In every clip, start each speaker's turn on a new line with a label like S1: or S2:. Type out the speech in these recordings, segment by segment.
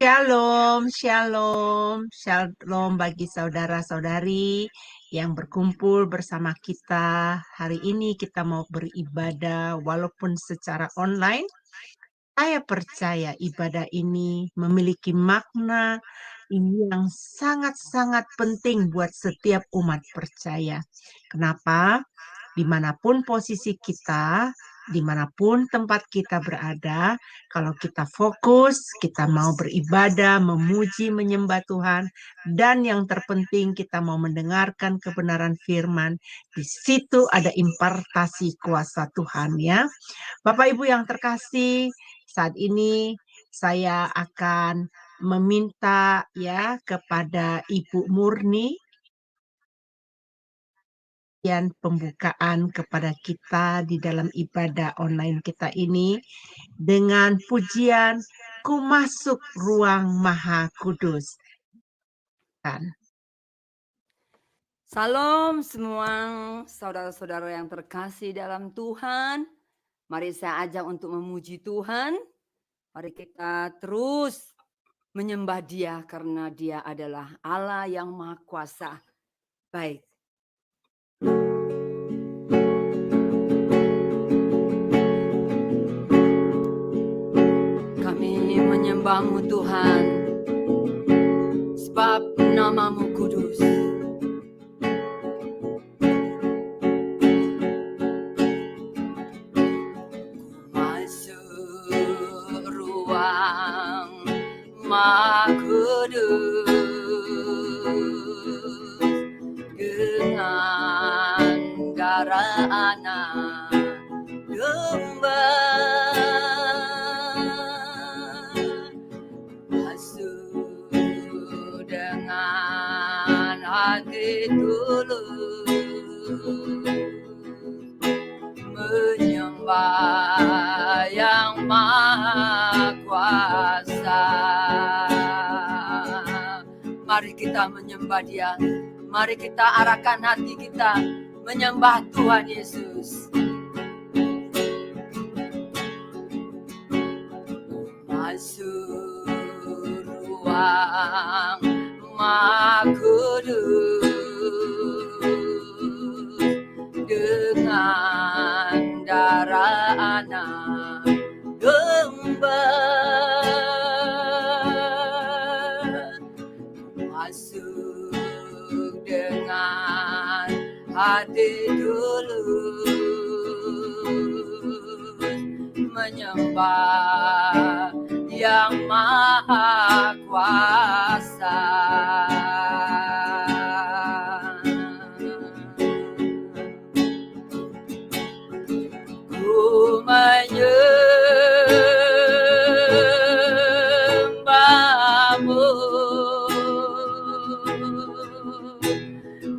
S1: Shalom, shalom, shalom bagi saudara-saudari yang berkumpul bersama kita. Hari ini kita mau beribadah walaupun secara online. Saya percaya ibadah ini memiliki makna yang sangat-sangat penting buat setiap umat percaya. Kenapa? Dimanapun posisi kita, dimanapun tempat kita berada, kalau kita fokus, kita mau beribadah, memuji, menyembah Tuhan, dan yang terpenting kita mau mendengarkan kebenaran firman, di situ ada impartasi kuasa Tuhan ya. Bapak Ibu yang terkasih, saat ini saya akan meminta ya kepada Ibu Murni dan pembukaan kepada kita di dalam ibadah online kita ini dengan pujian Ku Masuk Ruang Maha Kudus.
S2: Salam semua saudara-saudara yang terkasih dalam Tuhan. Mari saya ajak untuk memuji Tuhan. Mari kita terus menyembah Dia karena Dia adalah Allah yang Maha Kuasa. Baik. Kami menyembah-Mu Tuhan, sebab nama-Mu kudus. Masuk ruang Maha Kudus dengan darah anak domba. Masuk dengan hati tulus, menyembah yang Maha Kuasa. Mari kita menyembah Dia. Mari kita arahkan hati kita menyembah Tuhan Yesus. Masuk ruang Maha Kudus dengan darah anak domba. Masuk dengan hati tulus, menyembah yang Maha Kuasa. Ku menyembah-Mu,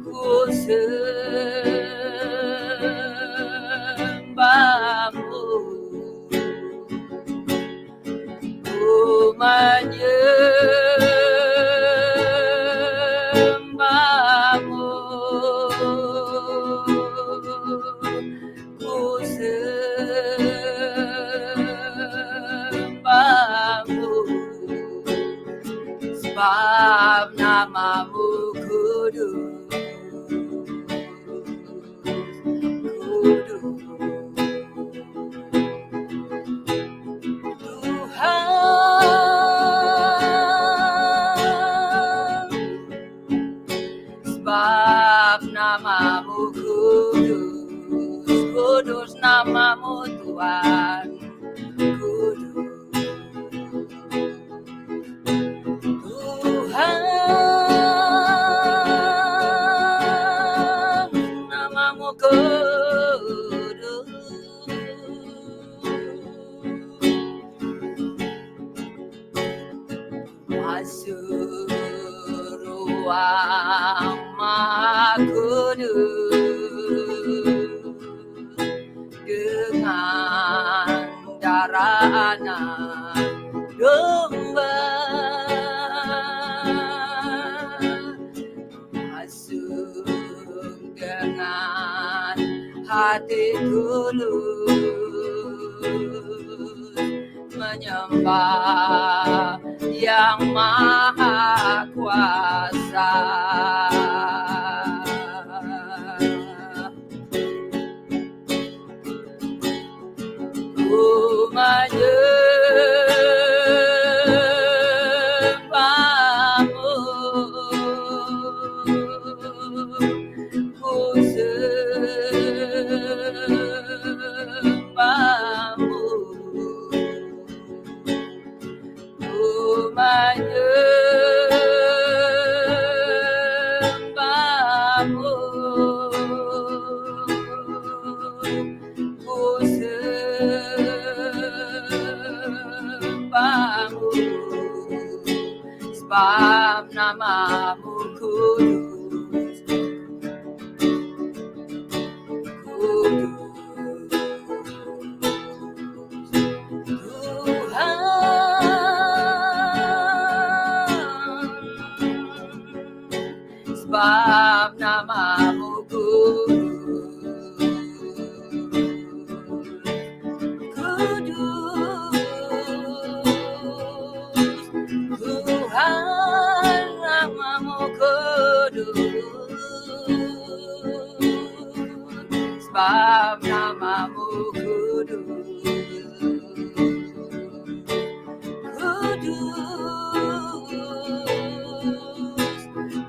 S2: ku sembah-Mu, ku menyembah-Mu, ku sembah-Mu, sebab nama-Mu kudus, kudus. Tuhan, sebab nama-Mu kudus, kudus nama-Mu Tuhan, kudus. Tuhan, nama-Mu kudus. Masuk ruang Maha Kudus dengan darah anak domba. Masuk dengan hati tulus, menyembah yang maha kuasa. Ku menyembahmu, ku sembahmu, ku menyembahmu, ku sembahmu, sebab namamu kudus, Tuhan, sebab namamu kudus, Tuhan, namamu kudus, sebab namamu kudus,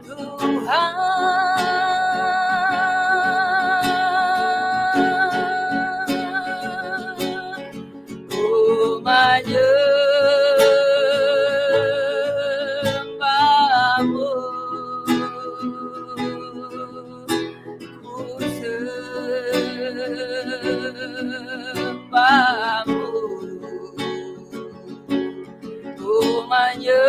S2: Tuhan, ku menyembahmu, ku sembahmu, ku menyembahmu,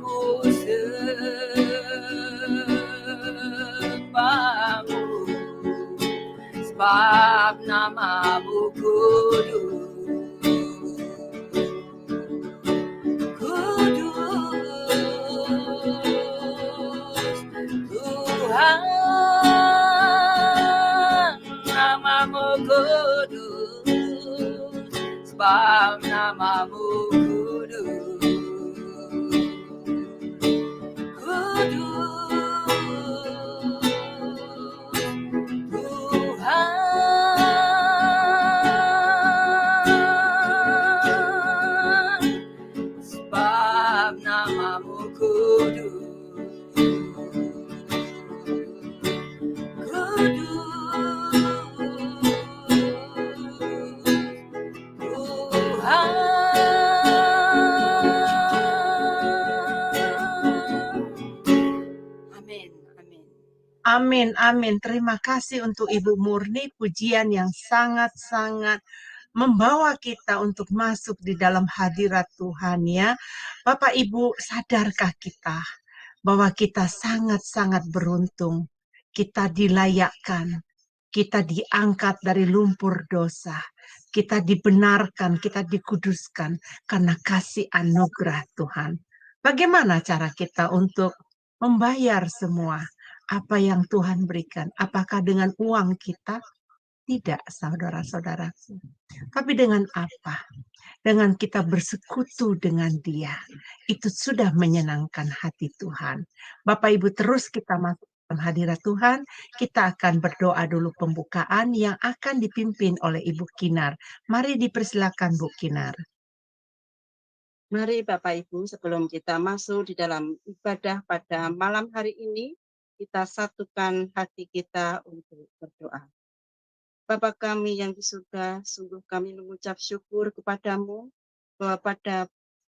S2: ku sembahmu, sebab namamu kudus, kudus, Tuhan, namamu kudus, sebab namamu kudus, kudus, Tuhan, sebab namamu kudus, Amin, amin.
S1: Amin, amin. Terima kasih untuk Ibu Murni, pujian yang sangat-sangat membawa kita untuk masuk di dalam hadirat Tuhan ya. Bapak Ibu, sadarkah kita bahwa kita sangat-sangat beruntung. Kita dilayakkan, kita diangkat dari lumpur dosa. Kita dibenarkan, kita dikuduskan karena kasih anugerah Tuhan. Bagaimana cara kita untuk membayar semua apa yang Tuhan berikan? Apakah dengan uang kita? Tidak, saudara-saudaraku. Tapi dengan apa? Dengan kita bersekutu dengan Dia. Itu sudah menyenangkan hati Tuhan. Bapak Ibu, terus kita masuk dalam hadirat Tuhan. Kita akan berdoa dulu pembukaan yang akan dipimpin oleh Ibu Kinar. Mari dipersilakan Bu Kinar.
S3: Mari Bapak Ibu, sebelum kita masuk di dalam ibadah pada malam hari ini, kita satukan hati kita untuk berdoa. Bapa kami yang di surga, sungguh kami mengucap syukur kepadamu bahwa pada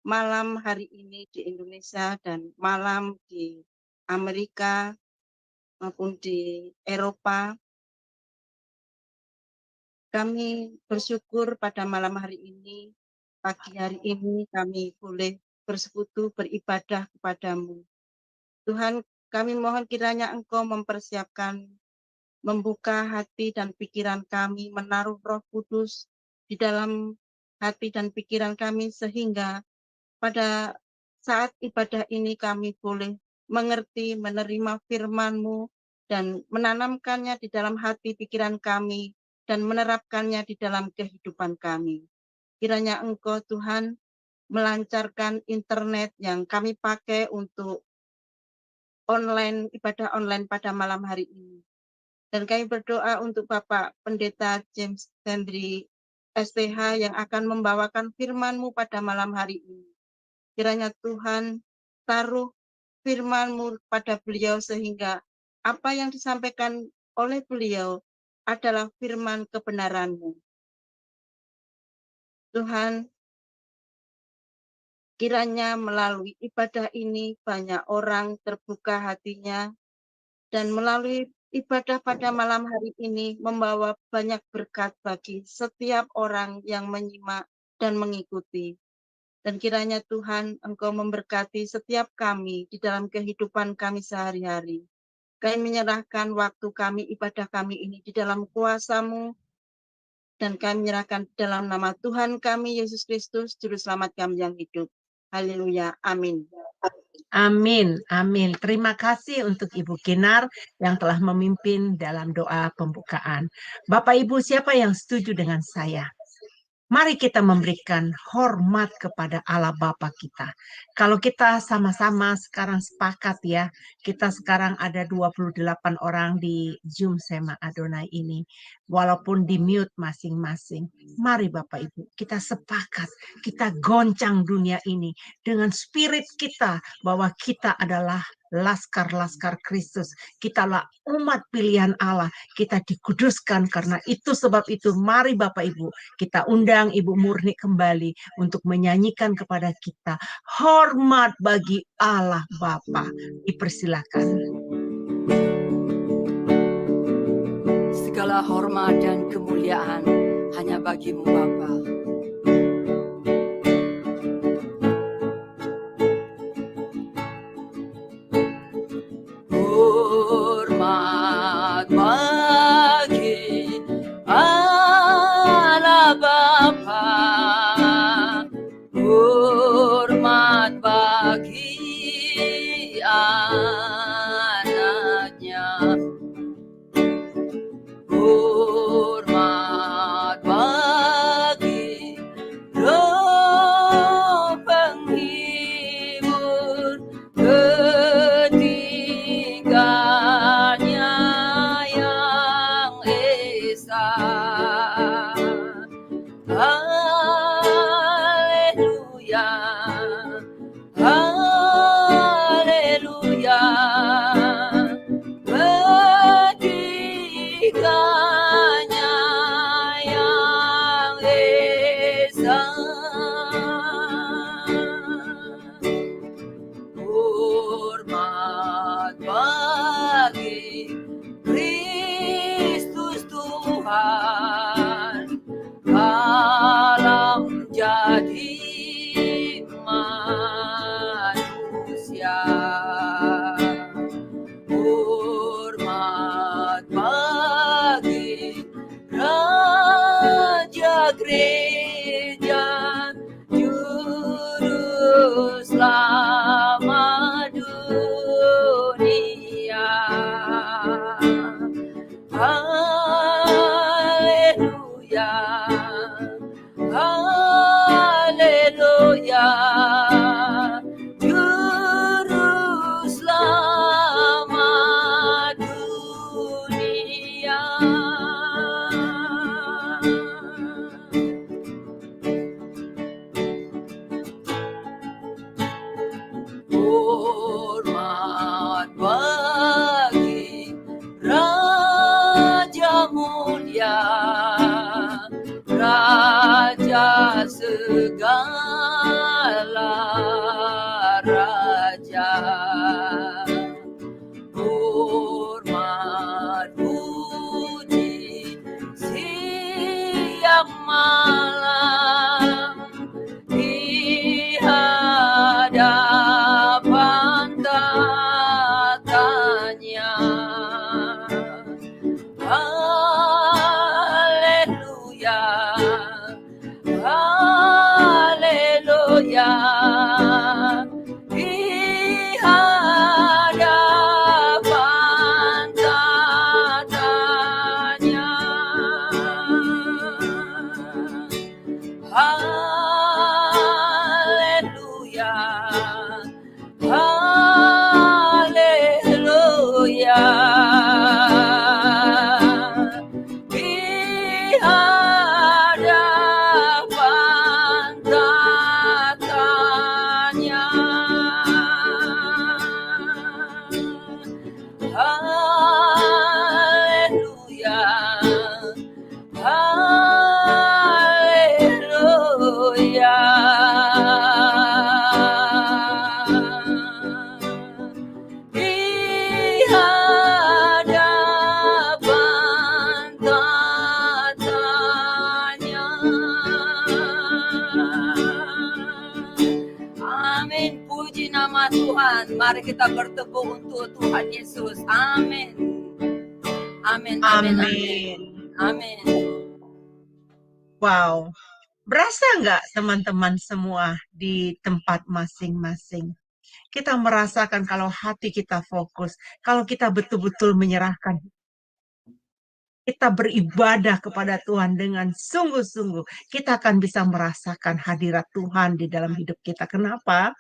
S3: malam hari ini di Indonesia dan malam di Amerika maupun di Eropa, kami bersyukur pada malam hari ini, pagi hari ini kami boleh bersekutu beribadah kepadamu. Tuhan, kami mohon kiranya Engkau mempersiapkan, membuka hati dan pikiran kami, menaruh Roh Kudus di dalam hati dan pikiran kami sehingga pada saat ibadah ini kami boleh mengerti, menerima firman-Mu dan menanamkannya di dalam hati pikiran kami dan menerapkannya di dalam kehidupan kami. Kiranya Engkau Tuhan melancarkan internet yang kami pakai untuk ibadah online pada malam hari ini. Dan kami berdoa untuk Bapak Pendeta James Hendry STH yang akan membawakan firman-Mu pada malam hari ini. Kiranya Tuhan taruh firman-Mu pada beliau sehingga apa yang disampaikan oleh beliau adalah firman kebenaran-Mu. Tuhan, kiranya melalui ibadah ini banyak orang terbuka hatinya dan melalui ibadah pada malam hari ini membawa banyak berkat bagi setiap orang yang menyimak dan mengikuti. Dan kiranya Tuhan Engkau memberkati setiap kami di dalam kehidupan kami sehari-hari. Kami menyerahkan waktu kami, ibadah kami ini di dalam kuasa-Mu, dan kami menyerahkan dalam nama Tuhan kami, Yesus Kristus, Juru Selamat kami yang hidup. Haleluya. Amin.
S1: Amin, amin. Terima kasih untuk Ibu Kinar yang telah memimpin dalam doa pembukaan. Bapak Ibu, siapa yang setuju dengan saya? Mari kita memberikan hormat kepada Allah Bapa kita. Kalau kita sama-sama sekarang sepakat ya, kita sekarang ada 28 orang di Zoom Sema Adonai ini. Walaupun di mute masing-masing. Mari Bapak Ibu, kita sepakat, kita goncang dunia ini dengan spirit kita bahwa kita adalah laskar-laskar Kristus. Kitalah umat pilihan Allah. Kita dikuduskan karena itu, sebab itu mari Bapak Ibu, kita undang Ibu Murni kembali untuk menyanyikan kepada kita hormat bagi Allah Bapa. Dipersilakan.
S2: Segala hormat dan kemuliaan hanya bagi-Mu Bapa. Hormat bagi Allah Bapa, hormat bagi anaknya, hormat bagi Roh penghibur ketiganya yang esa. Haleluya, haleluya, ketiganya yang esa. Hormat bagi Kristus Tuhan, alam jadi manusia. Hormat bagi Raja Gereja, Juru Selamat dunia. Haleluya, haleluya, Juru Selamat dunia. Hormat bagi Raja mulia, Raja segala raja. Hormat puji siang malam di hadapan tatanya. Haleluya, haleluya, Mari kita bertepuk untuk Tuhan Yesus. Amin. Amin, amin, amin.
S1: Amin.
S2: Amin.
S1: Wow. Berasa nggak teman-teman semua di tempat masing-masing? Kita merasakan kalau hati kita fokus, kalau kita betul-betul menyerahkan, kita beribadah kepada Tuhan dengan sungguh-sungguh, kita akan bisa merasakan hadirat Tuhan di dalam hidup kita. Kenapa?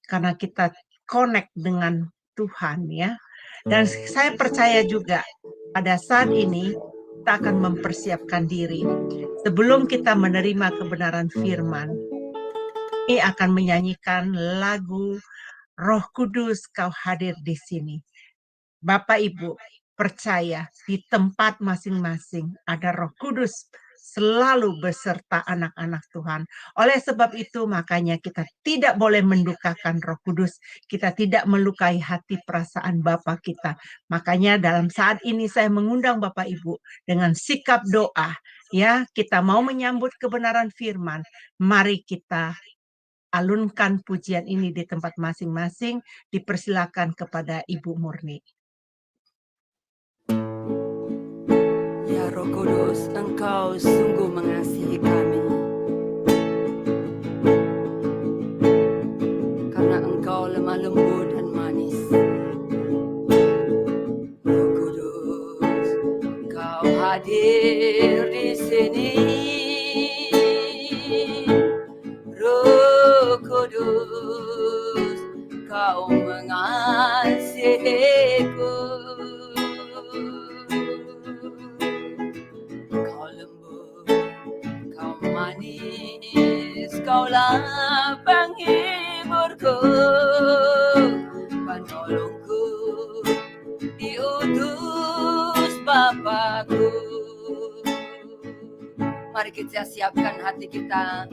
S1: Karena kita connect dengan Tuhan ya. Dan saya percaya juga pada saat ini kita akan mempersiapkan diri sebelum kita menerima kebenaran firman. Ini akan menyanyikan lagu Roh Kudus kau hadir di sini. Bapak Ibu percaya di tempat masing-masing ada Roh Kudus selalu beserta anak-anak Tuhan. Oleh sebab itu makanya kita tidak boleh mendukakan Roh Kudus. Kita tidak melukai hati perasaan Bapa kita. Makanya dalam saat ini saya mengundang Bapak Ibu dengan sikap doa. Ya, kita mau menyambut kebenaran firman. Mari kita alunkan pujian ini di tempat masing-masing. Dipersilakan kepada Ibu Murni.
S2: Ya Roh Kudus, Engkau sungguh mengasihi kami. Karena Engkau lemah lembut dan manis. Roh Kudus, Kau hadir di sini. Roh Kudus, Kau mengasihiku. Kau lembut, Kau manis, Kaulah penghiburku, penolongku, diutus Bapakku. Mari kita siapkan hati kita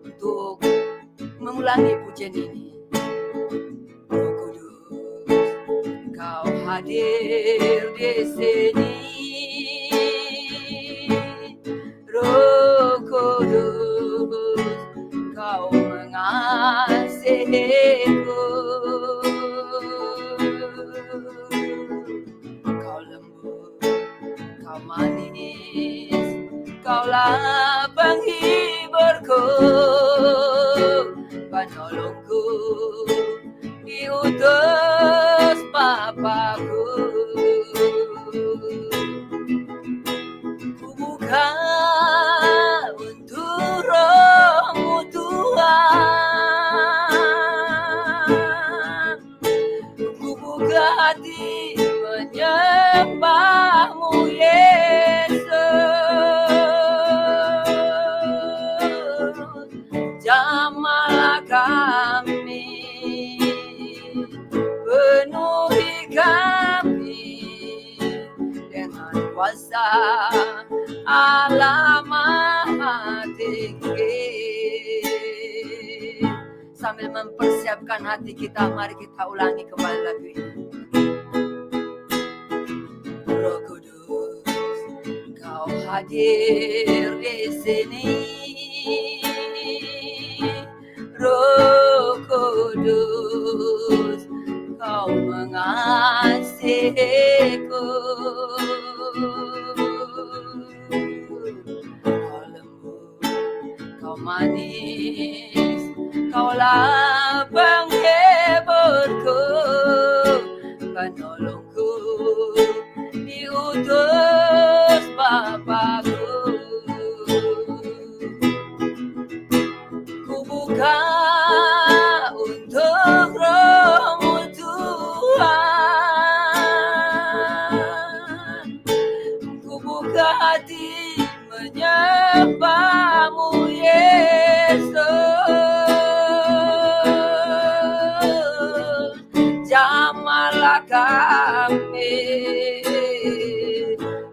S2: untuk mengulangi pujian ini. Roh Kudus, Kau hadir di sini. Roh Kudus, Kau mengasihiku. Kau lembut, Kau manis, Kaulah penghiburku, penolongku, diutus Bapakku. Ku buka untuk Roh-Mu Tuhan, ku buka hati menyembah-Mu Yesus. Jamahlah kami, penuhi kami dengan kuasa Allah Maha Tinggi. Sambil mempersiapkan hati kita, mari kita ulangi kembali lagu ini. Roh Kudus, Kau hadir di sini. Roh Kudus, Kau mengasihiku. Kau lembut, Kau manis, Kaulah penghiburku, penolongku, diutus Bapakku. Ku buka untuk Roh-Mu Tuhan, ku buka hati menyembah-Mu Yesus. Jamahlah kami,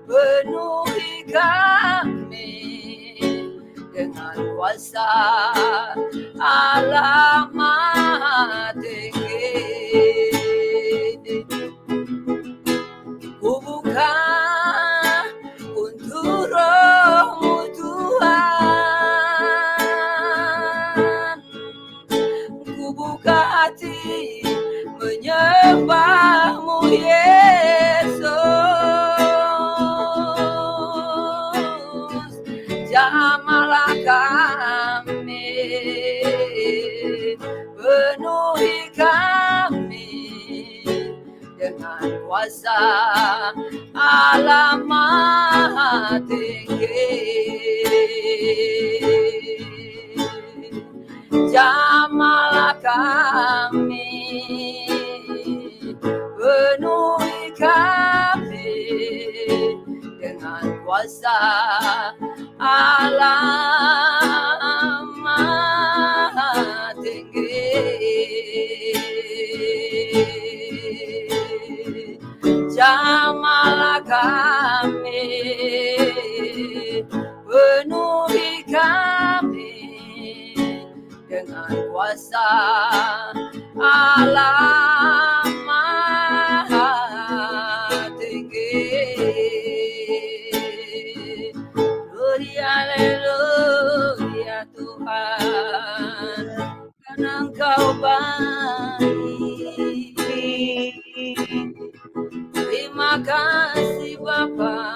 S2: penuhi kami dengan kuasa Allah Maha Tinggi. Ku buka untuk Roh-Mu Tuhan, ku buka hati Allah Maha Tinggi. Jamahlah kami, penuhi kami dengan kuasa Allah Maha Tinggi. Jamahlah kami, penuhi kami dengan kuasa Allah Maha Tinggi. Gloria, haleluya Tuhan, karena Engkau baik. Terima kasih Bapa.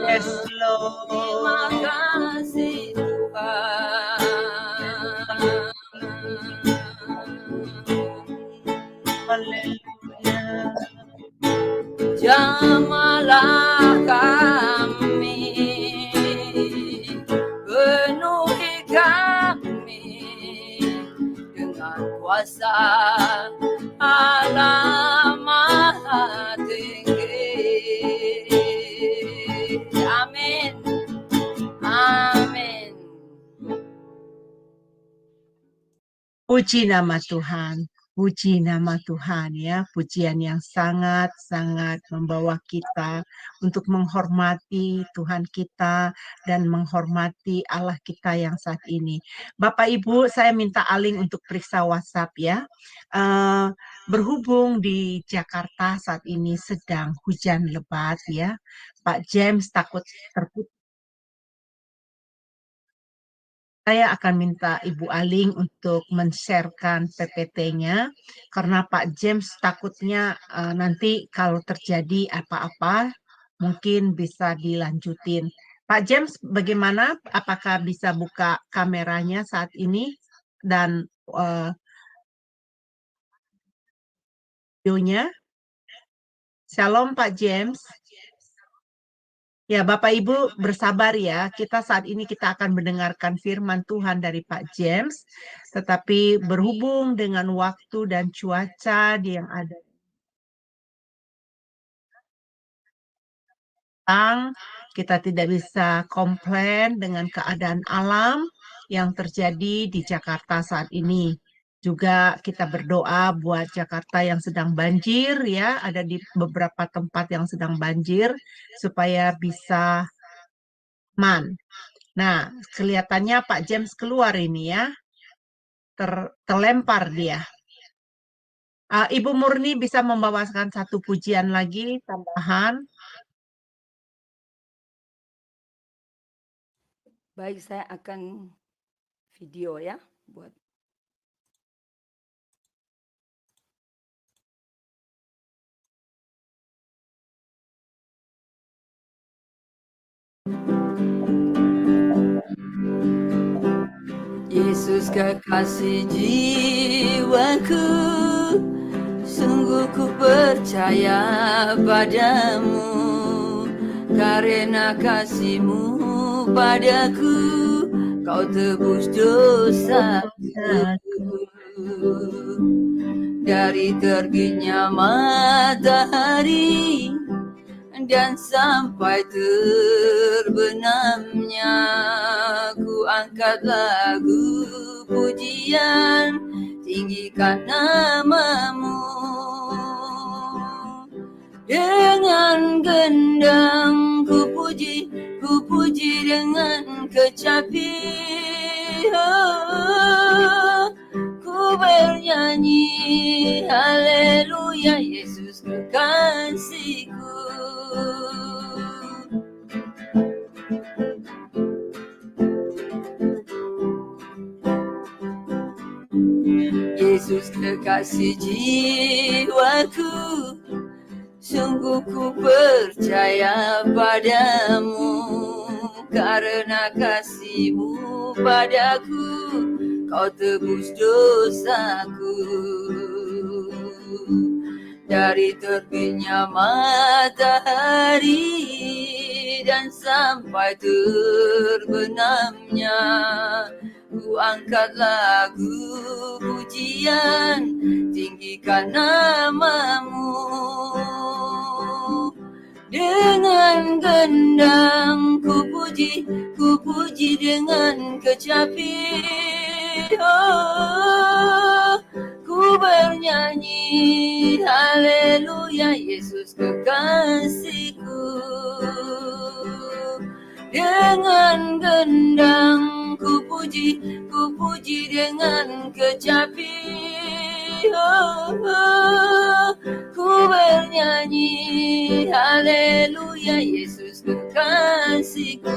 S1: Yes, Lord.
S2: Terima kasih Tuhan.
S1: Haleluya.
S2: Jamahlah kami, penuhi kami dengan kuasa Allah Maha Tinggi. Amin. Amin.
S1: Puji nama Tuhan. Puji nama Tuhan ya, pujian yang sangat-sangat membawa kita untuk menghormati Tuhan kita dan menghormati Allah kita yang saat ini. Bapak Ibu, saya minta Aling untuk periksa WhatsApp ya. Berhubung di Jakarta saat ini sedang hujan lebat ya, Pak James takut terputus. Saya akan minta Ibu Aling untuk men-sharekan PPT-nya karena Pak James takutnya nanti kalau terjadi apa-apa mungkin bisa dilanjutin. Pak James, bagaimana? Apakah bisa buka kameranya saat ini dan videonya? Shalom Pak James. Ya, Bapak Ibu bersabar ya. Saat ini kita akan mendengarkan firman Tuhan dari Pak James, tetapi berhubung dengan waktu dan cuaca yang ada, kita tidak bisa komplain dengan keadaan alam yang terjadi di Jakarta saat ini. Juga kita berdoa buat Jakarta yang sedang banjir ya, ada di beberapa tempat yang sedang banjir supaya bisa aman. Nah, kelihatannya Pak James keluar ini ya, terlempar dia. Ibu Murni bisa membawakan satu pujian lagi tambahan.
S2: Baik, saya akan video ya buat Yesus kekasih jiwaku, sungguh ku percaya padamu, karena kasih-Mu padaku, Kau tebus dosaku. Dari terbitnya matahari dan sampai terbenamnya, ku angkat lagu pujian, tinggikan nama-Mu. Dengan gendang ku puji dengan kecapi, ku bernyanyi haleluya, Yesus kekasihku. Yesus kekasih jiwaku, sungguh ku percaya padamu, karena kasih-Mu padaku, Kau tebus dosaku. dari terbitnya matahari dan sampai terbenamnya. Ku angkat lagu pujian, tinggikan namamu. Dengan gendang ku puji dengan kecapi. Oh, ku bernyanyi haleluya, Yesus kekasihku. Dengan gendang ku puji dengan kecapi. Oh, ku bernyanyi haleluya, Yesus kekasihku.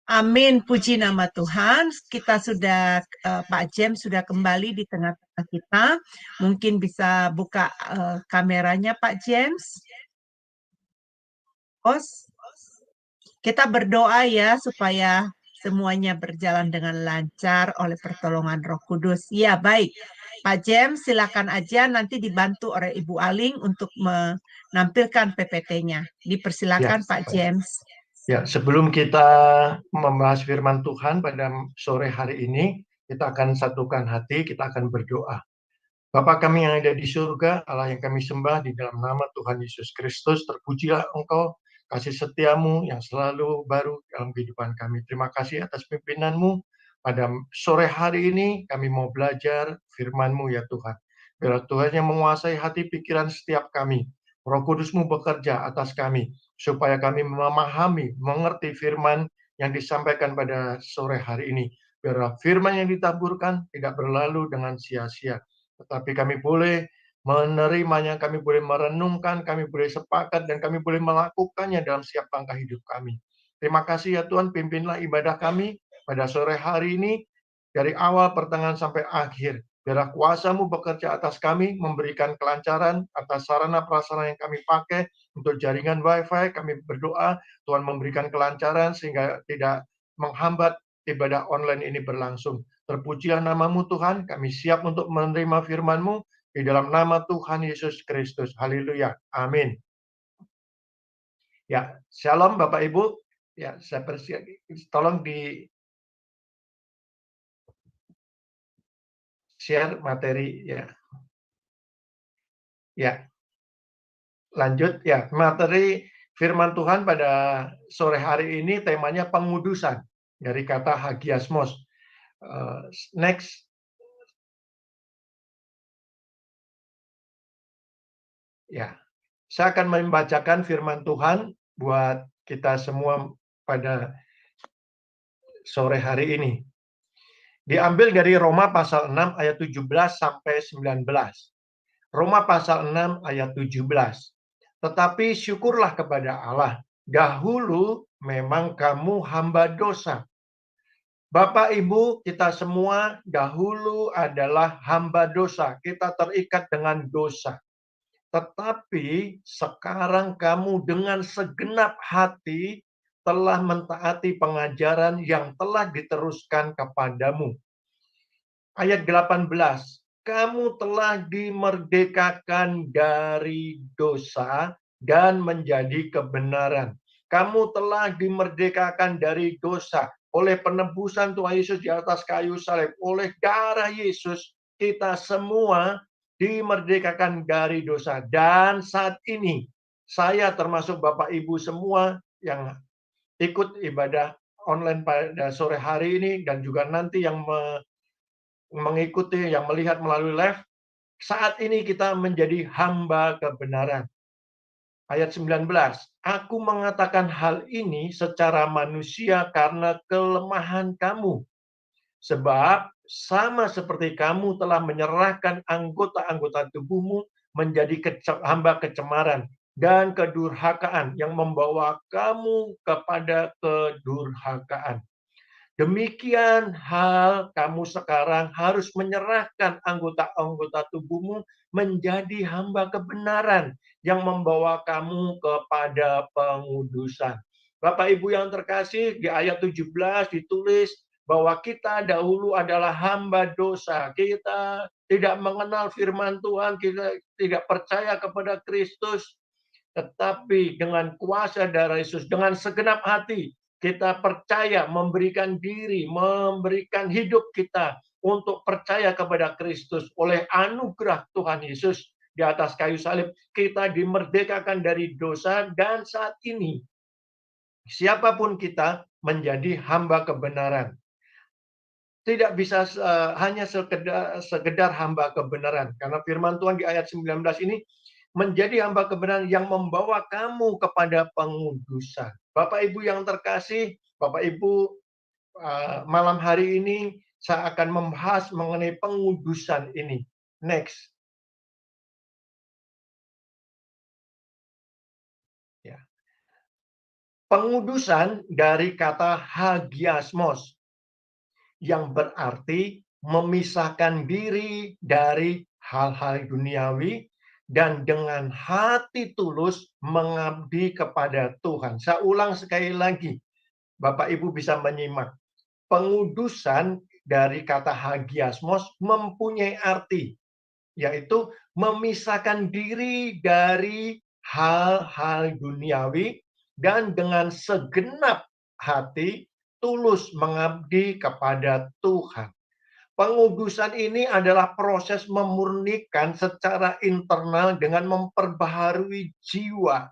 S1: Amin, puji nama Tuhan. Kita sudah, Pak James sudah kembali di tengah-tengah kita. Mungkin bisa buka kameranya, Pak James. Kita berdoa ya supaya semuanya berjalan dengan lancar oleh pertolongan Roh Kudus. Ya, baik. Pak James, silakan aja, nanti dibantu oleh Ibu Aling untuk menampilkan PPT-nya. Dipersilakan,
S4: Ya,
S1: Pak James.
S4: Ya, sebelum kita membahas firman Tuhan pada sore hari ini, kita akan satukan hati, kita akan berdoa. Bapa kami yang ada di surga, Allah yang kami sembah, di dalam nama Tuhan Yesus Kristus, terpujilah Engkau, kasih setiamu yang selalu baru dalam kehidupan kami. Terima kasih atas pimpinanmu. Pada sore hari ini, kami mau belajar firman-Mu ya Tuhan. Biar Tuhan yang menguasai hati pikiran setiap kami. Roh Kudus-Mu bekerja atas kami, supaya kami memahami, mengerti firman yang disampaikan pada sore hari ini. Biar firman yang ditaburkan tidak berlalu dengan sia-sia. Tetapi kami boleh menerimanya, kami boleh merenungkan, kami boleh sepakat, dan kami boleh melakukannya dalam setiap langkah hidup kami. Terima kasih ya Tuhan, pimpinlah ibadah kami pada sore hari ini, dari awal, pertengahan, sampai akhir. Biarlah kuasa-Mu bekerja atas kami, memberikan kelancaran atas sarana prasarana yang kami pakai untuk jaringan WiFi. Kami berdoa Tuhan memberikan kelancaran sehingga tidak menghambat ibadah online ini berlangsung. Terpujilah nama-Mu Tuhan, kami siap untuk menerima firman-Mu di dalam nama Tuhan Yesus Kristus. Haleluya. Amin. Ya, shalom Bapak Ibu. Ya, saya tolong di share materi ya. Ya. Lanjut ya, materi firman Tuhan pada sore hari ini temanya pengudusan dari kata hagiasmos. Next. Ya. Saya akan membacakan firman Tuhan buat kita semua pada sore hari ini. Diambil dari Roma pasal 6 ayat 17 sampai 19. Roma pasal 6 ayat 17. Tetapi syukurlah kepada Allah, dahulu memang kamu hamba dosa. Bapak Ibu, kita semua dahulu adalah hamba dosa. Kita terikat dengan dosa. Tetapi sekarang kamu dengan segenap hati telah mentaati pengajaran yang telah diteruskan kepadamu. Ayat 18, kamu telah dimerdekakan dari dosa dan menjadi kebenaran. Kamu telah dimerdekakan dari dosa oleh penebusan Tuhan Yesus di atas kayu salib. Oleh darah Yesus, kita semua dimerdekakan dari dosa. Dan saat ini, saya termasuk Bapak Ibu semua yang ikut ibadah online pada sore hari ini, dan juga nanti yang mengikuti, yang melihat melalui live, saat ini kita menjadi hamba kebenaran. Ayat 19, aku mengatakan hal ini secara manusia karena kelemahan kamu. Sebab sama seperti kamu telah menyerahkan anggota-anggota tubuhmu menjadi hamba kecemaran dan kedurhakaan yang membawa kamu kepada kedurhakaan. Demikian hal kamu sekarang harus menyerahkan anggota-anggota tubuhmu menjadi hamba kebenaran yang membawa kamu kepada pengudusan. Bapak Ibu yang terkasih, di ayat 17 ditulis bahwa kita dahulu adalah hamba dosa. Kita tidak mengenal firman Tuhan, kita tidak percaya kepada Kristus. Tetapi dengan kuasa darah Yesus, dengan segenap hati, kita percaya memberikan diri, memberikan hidup kita untuk percaya kepada Kristus. Oleh anugerah Tuhan Yesus di atas kayu salib, kita dimerdekakan dari dosa, dan saat ini siapapun kita menjadi hamba kebenaran. Tidak bisa hanya sekedar hamba kebenaran. Karena firman Tuhan di ayat 19 ini, menjadi hamba kebenaran yang membawa kamu kepada pengudusan. Bapak Ibu yang terkasih, Bapak Ibu, malam hari ini saya akan membahas mengenai pengudusan ini. Next. Ya. Pengudusan dari kata hagiasmos, yang berarti memisahkan diri dari hal-hal duniawi dan dengan hati tulus mengabdi kepada Tuhan. Saya ulang sekali lagi, Bapak Ibu bisa menyimak. Pengudusan dari kata hagiasmos mempunyai arti, yaitu memisahkan diri dari hal-hal duniawi dan dengan segenap hati tulus mengabdi kepada Tuhan. Pengudusan ini adalah proses memurnikan secara internal dengan memperbaharui jiwa.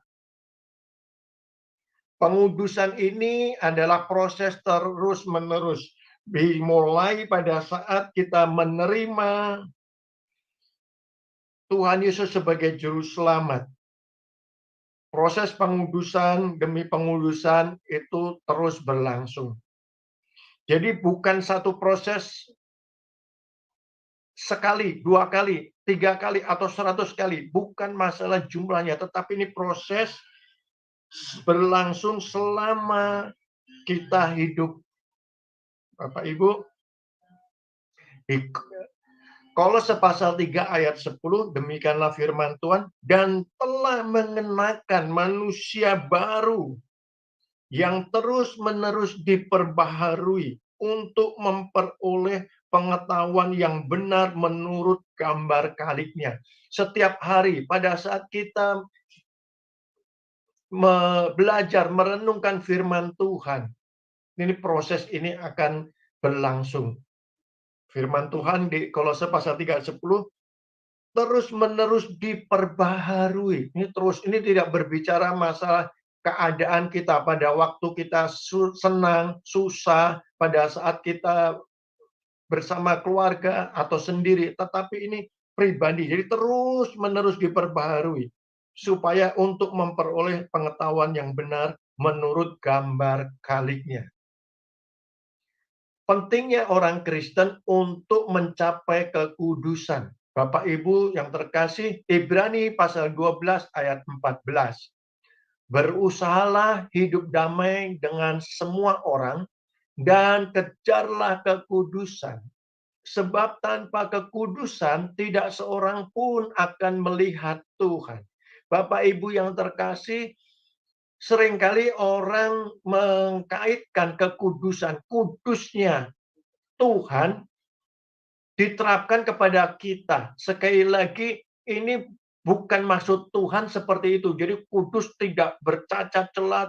S4: Pengudusan ini adalah proses terus-menerus, dimulai pada saat kita menerima Tuhan Yesus sebagai juru selamat. Proses pengudusan demi pengudusan itu terus berlangsung. Jadi bukan satu proses sekali, 2 kali, 3 kali, atau 100 kali. Bukan masalah jumlahnya, tetapi ini proses berlangsung selama kita hidup. Bapak Ibu, di Kolose pasal 3 ayat 10, demikianlah firman Tuhan, dan telah mengenakan manusia baru yang terus-menerus diperbaharui untuk memperoleh pengetahuan yang benar menurut gambar kaliknya. Setiap hari pada saat kita belajar merenungkan firman Tuhan, ini proses ini akan berlangsung. Firman Tuhan di Kolose pasal 3 ayat 10, terus-menerus diperbaharui. Ini tidak berbicara masalah keadaan kita pada waktu kita senang, susah, pada saat kita bersama keluarga atau sendiri, tetapi ini pribadi. Jadi terus-menerus diperbaharui supaya untuk memperoleh pengetahuan yang benar menurut gambar kaliknya. Pentingnya orang Kristen untuk mencapai kekudusan. Bapak Ibu yang terkasih, Ibrani pasal 12 ayat 14. Berusahalah hidup damai dengan semua orang dan kejarlah kekudusan. Sebab tanpa kekudusan tidak seorang pun akan melihat Tuhan. Bapak Ibu yang terkasih, seringkali orang mengkaitkan kekudusan, kudusnya Tuhan diterapkan kepada kita. Sekali lagi, ini bukan maksud Tuhan seperti itu. Jadi kudus tidak bercacat celah,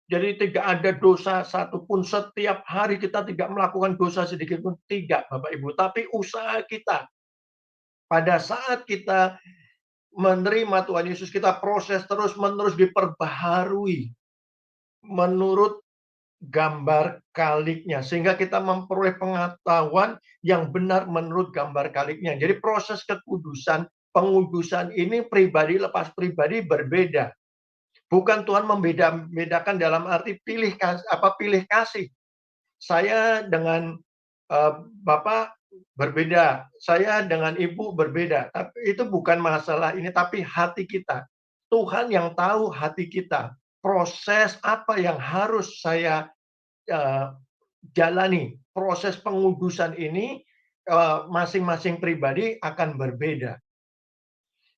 S4: jadi tidak ada dosa satupun. Setiap hari kita tidak melakukan dosa sedikit pun, tidak Bapak Ibu. Tapi usaha kita, pada saat kita menerima Tuhan Yesus, kita proses terus-menerus diperbaharui menurut gambar kaliknya, sehingga kita memperoleh pengetahuan yang benar menurut gambar kaliknya. Jadi proses kekudusan, pengudusan ini pribadi lepas pribadi berbeda. Bukan Tuhan membedakan dalam arti pilih kasih. Saya dengan Bapak berbeda, saya dengan Ibu berbeda. Tapi itu bukan masalah ini, tapi hati kita. Tuhan yang tahu hati kita. Proses apa yang harus saya jalani. Proses pengudusan ini masing-masing pribadi akan berbeda.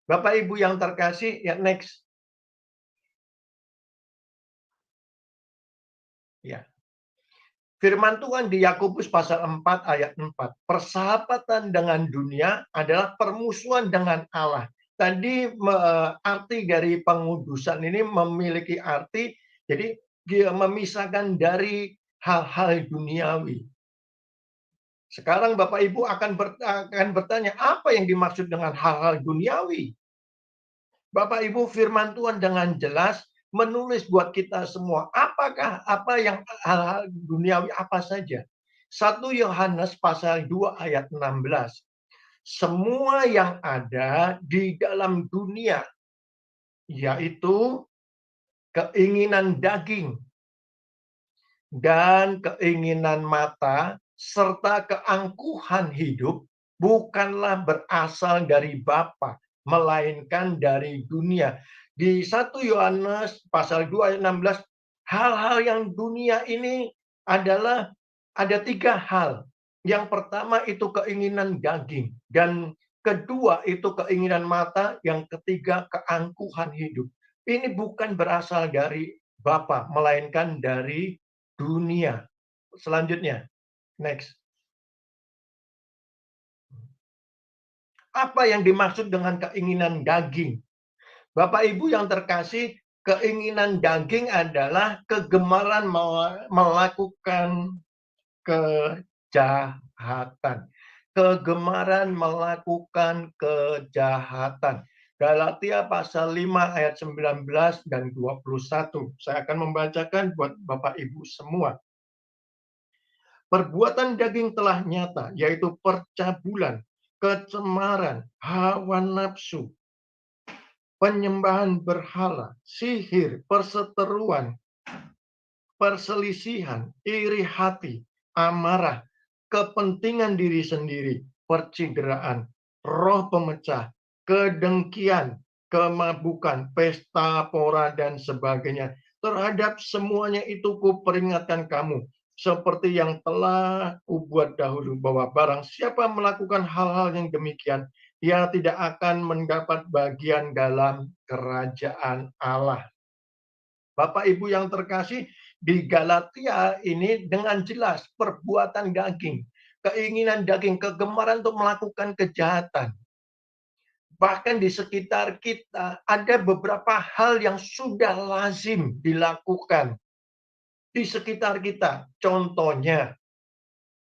S4: Bapak Ibu yang terkasih, ya next. Ya. Firman Tuhan di Yakobus pasal 4 ayat 4. Persahabatan dengan dunia adalah permusuhan dengan Allah. Tadi arti dari pengudusan ini memiliki arti, jadi dia memisahkan dari hal-hal duniawi. Sekarang Bapak Ibu akan bertanya, apa yang dimaksud dengan hal-hal duniawi? Bapak Ibu, firman Tuhan dengan jelas menulis buat kita semua. Apakah apa yang hal-hal duniawi apa saja? 1 Yohanes pasal 2 ayat 16. Semua yang ada di dalam dunia, yaitu keinginan daging dan keinginan mata, serta keangkuhan hidup, bukanlah berasal dari Bapa, melainkan dari dunia. Di 1 Yohanes pasal 2 ayat 16, hal-hal yang dunia ini adalah ada 3 hal. Yang pertama itu keinginan daging, dan kedua itu keinginan mata, yang ketiga keangkuhan hidup. Ini bukan berasal dari Bapa, melainkan dari dunia. Selanjutnya, next. Apa yang dimaksud dengan keinginan daging? Bapak Ibu yang terkasih, keinginan daging adalah kegemaran melakukan kejahatan. Kegemaran melakukan kejahatan. Galatia pasal 5 ayat 19 dan 21. Saya akan membacakan buat Bapak Ibu semua. Perbuatan daging telah nyata, yaitu percabulan, kecemaran, hawa nafsu, penyembahan berhala, sihir, perseteruan, perselisihan, iri hati, amarah, kepentingan diri sendiri, percideraan, roh pemecah, kedengkian, kemabukan, pesta pora, dan sebagainya. Terhadap semuanya itu kuperingatkan kamu, seperti yang telah kubuat dahulu, bahwa barang siapa melakukan hal-hal yang demikian, ia tidak akan mendapat bagian dalam kerajaan Allah. Bapak Ibu yang terkasih, di Galatia ini dengan jelas perbuatan daging, keinginan daging, kegemaran untuk melakukan kejahatan. Bahkan di sekitar kita ada beberapa hal yang sudah lazim dilakukan di sekitar kita. Contohnya,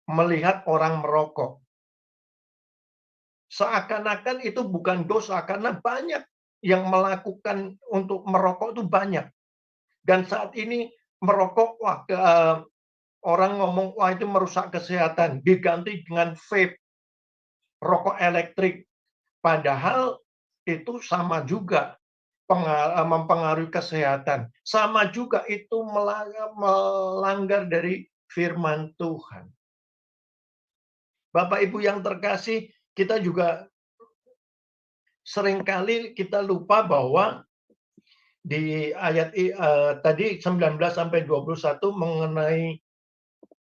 S4: melihat orang merokok. Seakan-akan itu bukan dosa, karena banyak yang melakukan untuk merokok itu banyak. Dan saat ini merokok, orang ngomong, wah itu merusak kesehatan, diganti dengan vape, rokok elektrik. Padahal itu sama juga mempengaruhi kesehatan. Sama juga itu melanggar dari firman Tuhan. Bapak Ibu yang terkasih, kita juga seringkali kita lupa bahwa di ayat tadi 19 sampai 21 mengenai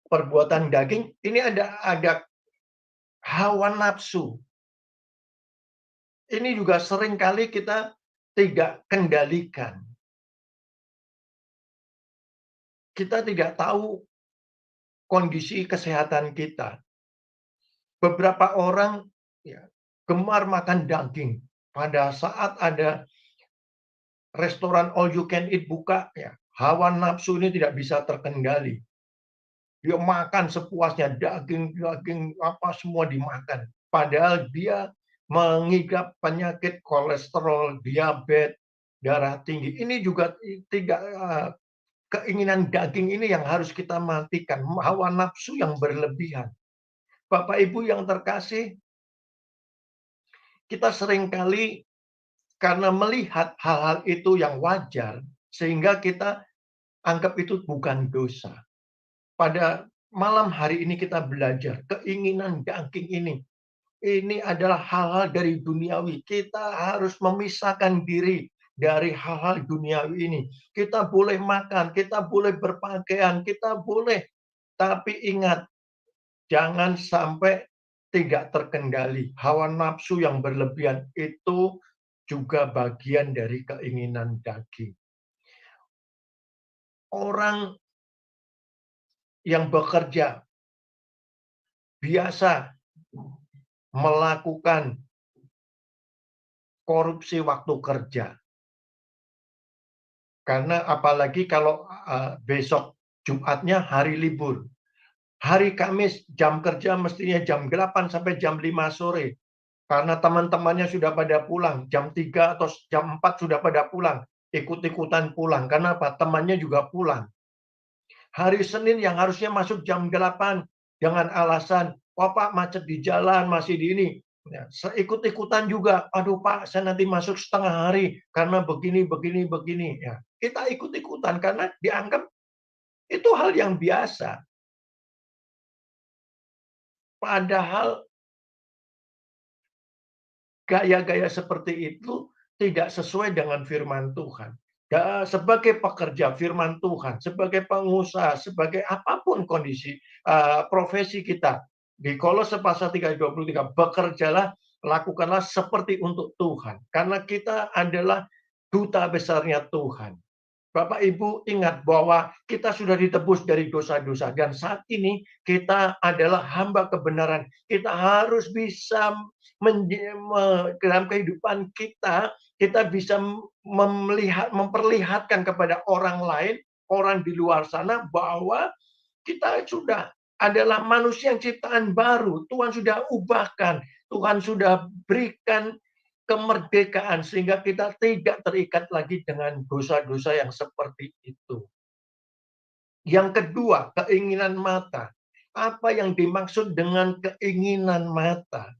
S4: perbuatan daging, ini ada hawa nafsu. Ini juga seringkali kita tidak kendalikan. Kita tidak tahu kondisi kesehatan kita. Beberapa orang gemar makan daging. Pada saat ada restoran all you can eat buka, hawa nafsu ini tidak bisa terkendali. Dia makan sepuasnya, daging apa semua dimakan. Padahal dia mengidap penyakit kolesterol, diabetes, darah tinggi. Ini juga tidak keinginan daging ini yang harus kita matikan, hawa nafsu yang berlebihan. Bapak Ibu yang terkasih, kita seringkali karena melihat hal-hal itu yang wajar, sehingga kita anggap itu bukan dosa. Pada malam hari ini kita belajar keinginan daging ini adalah hal-hal dari duniawi. Kita harus memisahkan diri dari hal-hal duniawi ini. Kita boleh makan, kita boleh berpakaian, kita boleh. Tapi ingat, jangan sampai tidak terkendali. Hawa nafsu yang berlebihan itu juga bagian dari keinginan daging. Orang yang bekerja biasa melakukan korupsi waktu kerja. Karena apalagi kalau besok Jumatnya hari libur. Hari Kamis jam kerja mestinya jam 8 sampai jam 5 sore. Karena teman-temannya sudah pada pulang. Jam 3 atau jam 4 sudah pada pulang. Ikut-ikutan pulang. Karena apa? Temannya juga pulang. Hari Senin yang harusnya masuk jam 8. Dengan alasan, wah Pak macet di jalan, masih di ini. Ya, ikut-ikutan juga. Aduh Pak, saya nanti masuk setengah hari. Karena begini. Ya, kita ikut-ikutan karena dianggap itu hal yang biasa. Padahal gaya-gaya seperti itu tidak sesuai dengan firman Tuhan. Sebagai pekerja firman Tuhan, sebagai pengusaha, sebagai apapun kondisi profesi kita, di Kolose pasal 3 ayat 23, bekerjalah, lakukanlah seperti untuk Tuhan. Karena kita adalah duta besarnya Tuhan. Bapak Ibu ingat bahwa kita sudah ditebus dari dosa-dosa dan saat ini kita adalah hamba kebenaran. Kita harus bisa dalam kehidupan kita bisa memperlihatkan kepada orang lain, orang di luar sana bahwa kita sudah adalah manusia yang ciptaan baru. Tuhan sudah ubahkan, Tuhan sudah berikan kemerdekaan sehingga kita tidak terikat lagi dengan dosa-dosa yang seperti itu. Yang kedua, keinginan mata. Apa yang dimaksud dengan keinginan mata?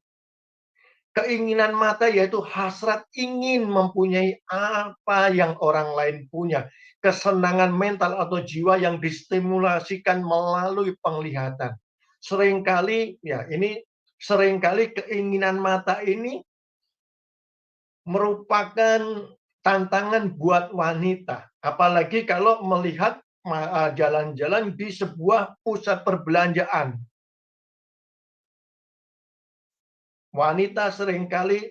S4: Keinginan mata yaitu hasrat ingin mempunyai apa yang orang lain punya. Kesenangan mental atau jiwa yang distimulasikan melalui penglihatan. Seringkali keinginan mata ini merupakan tantangan buat wanita. Apalagi kalau melihat jalan-jalan di sebuah pusat perbelanjaan. Wanita seringkali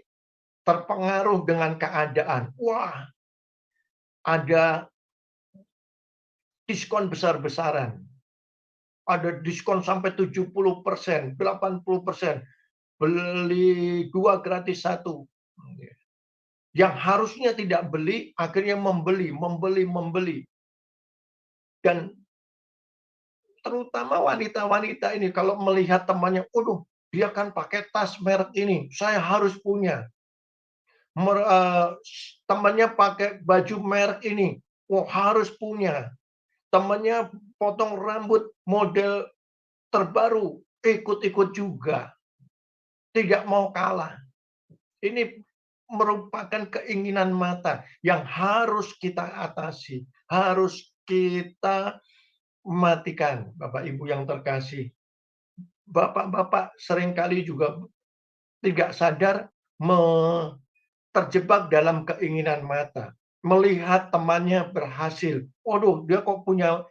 S4: terpengaruh dengan keadaan. Wah, ada diskon besar-besaran. Ada diskon sampai 70%, 80%. Beli 2 gratis 1. Yang harusnya tidak beli, akhirnya membeli. Dan terutama wanita-wanita ini, kalau melihat temannya, waduh, dia kan pakai tas merek ini, saya harus punya. Temannya pakai baju merek ini, wah harus punya. Temannya potong rambut model terbaru, ikut-ikut juga. Tidak mau kalah. Ini merupakan keinginan mata yang harus kita atasi, harus kita matikan. Bapak Ibu yang terkasih, bapak-bapak seringkali juga tidak sadar terjebak dalam keinginan mata. Melihat temannya berhasil, waduh dia kok punya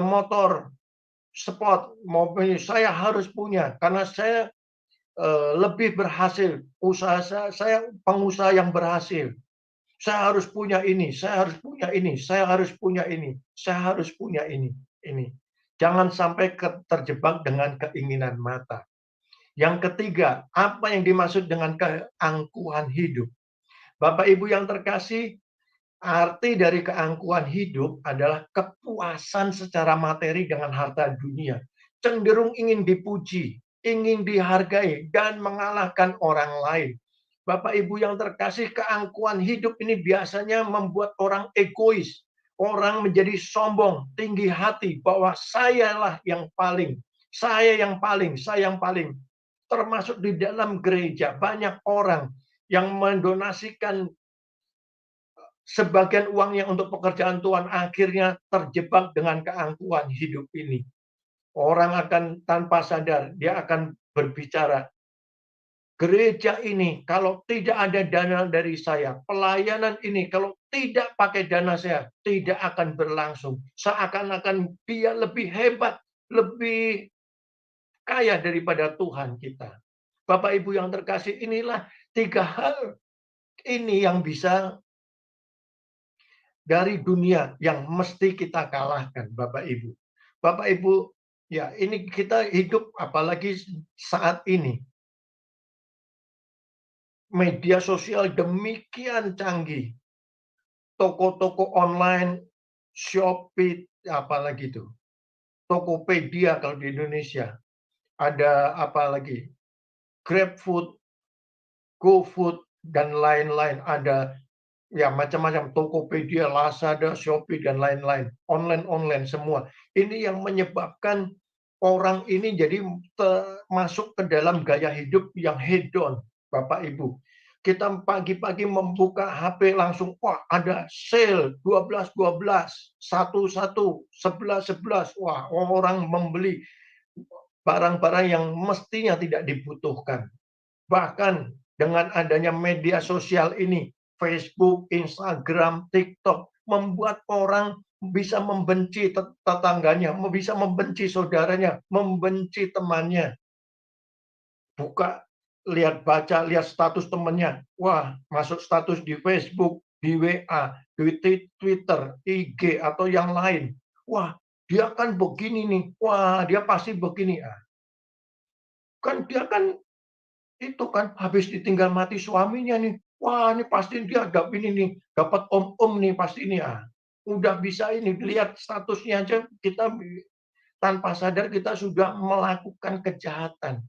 S4: motor sport, mobil, saya harus punya karena saya lebih berhasil, usaha saya pengusaha yang berhasil. Saya harus punya ini, saya harus punya ini, saya harus punya ini, saya harus punya ini. Jangan sampai terjebak dengan keinginan mata. Yang ketiga, apa yang dimaksud dengan keangkuhan hidup? Bapak Ibu yang terkasih, arti dari keangkuhan hidup adalah kepuasan secara materi dengan harta dunia. Cenderung ingin dipuji, ingin dihargai, dan mengalahkan orang lain. Bapak Ibu yang terkasih, keangkuhan hidup ini biasanya membuat orang egois. Orang menjadi sombong, tinggi hati, bahwa sayalah yang paling. Saya yang paling. Termasuk di dalam gereja, banyak orang yang mendonasikan sebagian uangnya untuk pekerjaan Tuhan, akhirnya terjebak dengan keangkuhan hidup ini. Orang akan tanpa sadar, dia akan berbicara, gereja ini kalau tidak ada dana dari saya, pelayanan ini kalau tidak pakai dana saya, tidak akan berlangsung. Seakan-akan dia lebih hebat, lebih kaya daripada Tuhan kita. Bapak Ibu yang terkasih, inilah 3 hal ini yang bisa dari dunia yang mesti kita kalahkan, Bapak Ibu. Bapak Ibu Ya, ini kita hidup apalagi saat ini. Media sosial demikian canggih. Toko-toko online, Shopee, apalagi itu. Tokopedia kalau di Indonesia. Ada apa lagi? GrabFood, GoFood, dan lain-lain. Ada ya macam-macam, Tokopedia, Lazada, Shopee, dan lain-lain. Online semua. Ini yang menyebabkan orang ini jadi masuk ke dalam gaya hidup yang hedon, Bapak Ibu. Kita pagi-pagi membuka HP langsung, wah ada sale 12-12, 1-1, 11-11. Wah, orang membeli barang-barang yang mestinya tidak dibutuhkan. Bahkan dengan adanya media sosial ini, Facebook, Instagram, TikTok, membuat orang bisa membenci tetangganya, bisa membenci saudaranya, membenci temannya. Baca, lihat status temannya. Wah, masuk status di Facebook, di WA, di Twitter, IG, atau yang lain. Wah, dia kan begini nih. Wah, dia pasti begini. Kan dia kan itu kan habis ditinggal mati suaminya nih. Wah, ini pasti dia ini nih, dapat om-om nih pasti ini. Udah bisa ini, lihat statusnya aja kita tanpa sadar kita sudah melakukan kejahatan.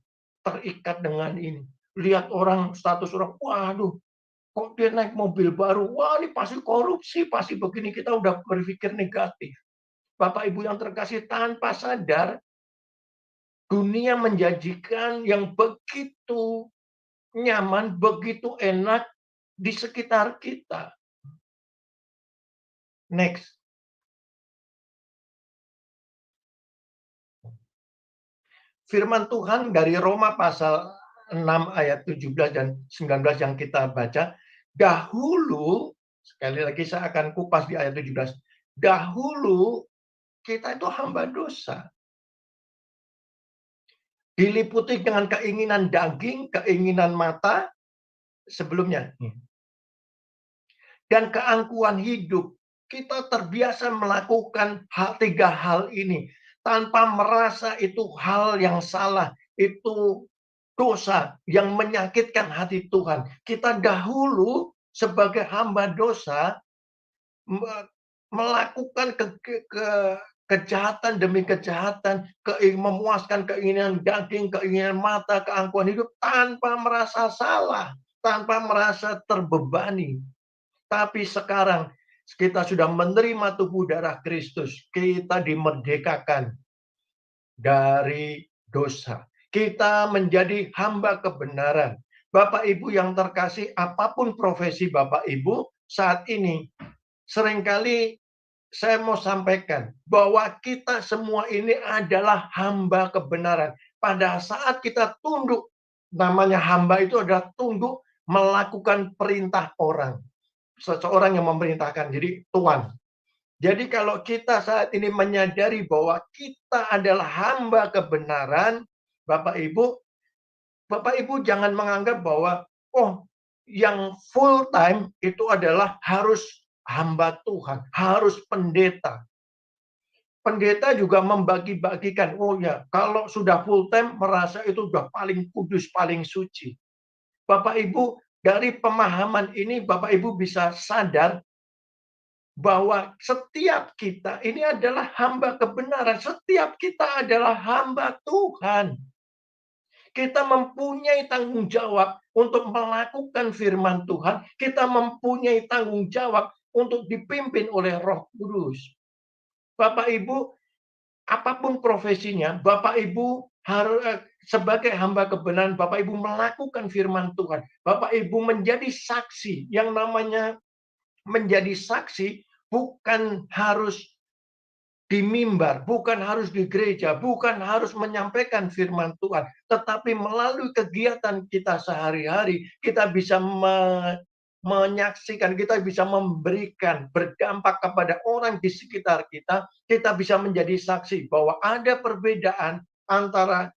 S4: Terikat dengan ini. Lihat orang, status orang, waduh, kok dia naik mobil baru? Wah, ini pasti korupsi, pasti begini. Kita udah berpikir negatif. Bapak Ibu yang terkasih, tanpa sadar dunia menjanjikan yang begitu nyaman, begitu enak di sekitar kita. Next. Firman Tuhan dari Roma pasal 6 ayat 17 dan 19 yang kita baca. Dahulu, sekali lagi saya akan kupas di ayat 17. Dahulu kita itu hamba dosa. Diliputi dengan keinginan daging, keinginan mata sebelumnya. Dan keangkuhan hidup. Kita terbiasa melakukan tiga hal ini tanpa merasa itu hal yang salah, itu dosa yang menyakitkan hati Tuhan. Kita dahulu sebagai hamba dosa melakukan kejahatan demi kejahatan, memuaskan keinginan daging, keinginan mata, keangkuhan hidup tanpa merasa salah, tanpa merasa terbebani. Tapi sekarang kita sudah menerima tubuh darah Kristus. Kita dimerdekakan dari dosa. Kita menjadi hamba kebenaran. Bapak Ibu yang terkasih, apapun profesi Bapak Ibu saat ini, seringkali saya mau sampaikan bahwa kita semua ini adalah hamba kebenaran. Pada saat kita tunduk, namanya hamba itu adalah tunduk melakukan perintah orang. Seseorang yang memerintahkan, jadi Tuhan. Jadi kalau kita saat ini menyadari bahwa kita adalah hamba kebenaran, Bapak Ibu jangan menganggap bahwa yang full time itu adalah harus hamba Tuhan, harus pendeta. Pendeta juga membagi-bagikan, kalau sudah full time merasa itu sudah paling kudus, paling suci. Bapak Ibu, dari pemahaman ini Bapak Ibu bisa sadar bahwa setiap kita ini adalah hamba kebenaran. Setiap kita adalah hamba Tuhan. Kita mempunyai tanggung jawab untuk melakukan firman Tuhan. Kita mempunyai tanggung jawab untuk dipimpin oleh Roh Kudus. Bapak Ibu, apapun profesinya, Bapak Ibu harus sebagai hamba kebenaran, Bapak Ibu melakukan firman Tuhan. Bapak Ibu menjadi saksi. Yang namanya menjadi saksi bukan harus di mimbar, bukan harus di gereja, bukan harus menyampaikan firman Tuhan, tetapi melalui kegiatan kita sehari-hari, kita bisa menyaksikan, kita bisa memberikan, berdampak kepada orang di sekitar kita, kita bisa menjadi saksi bahwa ada perbedaan antara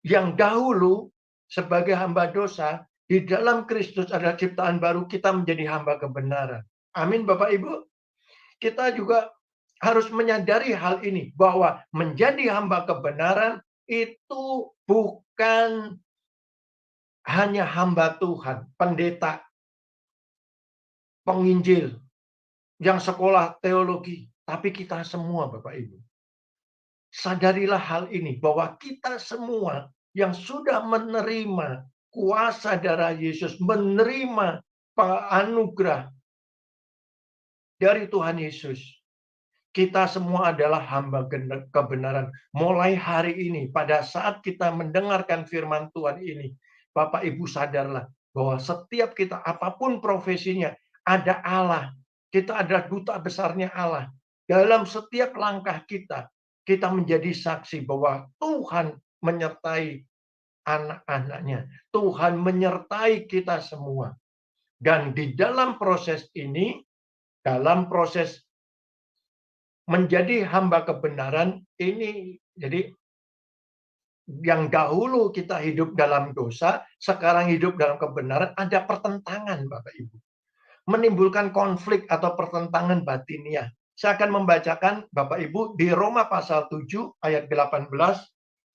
S4: yang dahulu sebagai hamba dosa, di dalam Kristus adalah ciptaan baru, kita menjadi hamba kebenaran. Amin Bapak Ibu. Kita juga harus menyadari hal ini, bahwa menjadi hamba kebenaran itu bukan hanya hamba Tuhan, pendeta, penginjil, yang sekolah teologi, tapi kita semua, Bapak Ibu. Sadarilah hal ini, bahwa kita semua yang sudah menerima kuasa darah Yesus, menerima anugerah dari Tuhan Yesus, kita semua adalah hamba kebenaran. Mulai hari ini, pada saat kita mendengarkan firman Tuhan ini, Bapak Ibu sadarlah bahwa setiap kita, apapun profesinya, ada Allah. Kita adalah duta besarnya Allah. Dalam setiap langkah kita, kita menjadi saksi bahwa Tuhan menyertai anak-anaknya. Tuhan menyertai kita semua. Dan di dalam proses ini, dalam proses menjadi hamba kebenaran ini, jadi yang dahulu kita hidup dalam dosa, sekarang hidup dalam kebenaran, ada pertentangan, Bapak Ibu. Menimbulkan konflik atau pertentangan batiniah. Saya akan membacakan, Bapak Ibu, di Roma pasal 7 ayat 18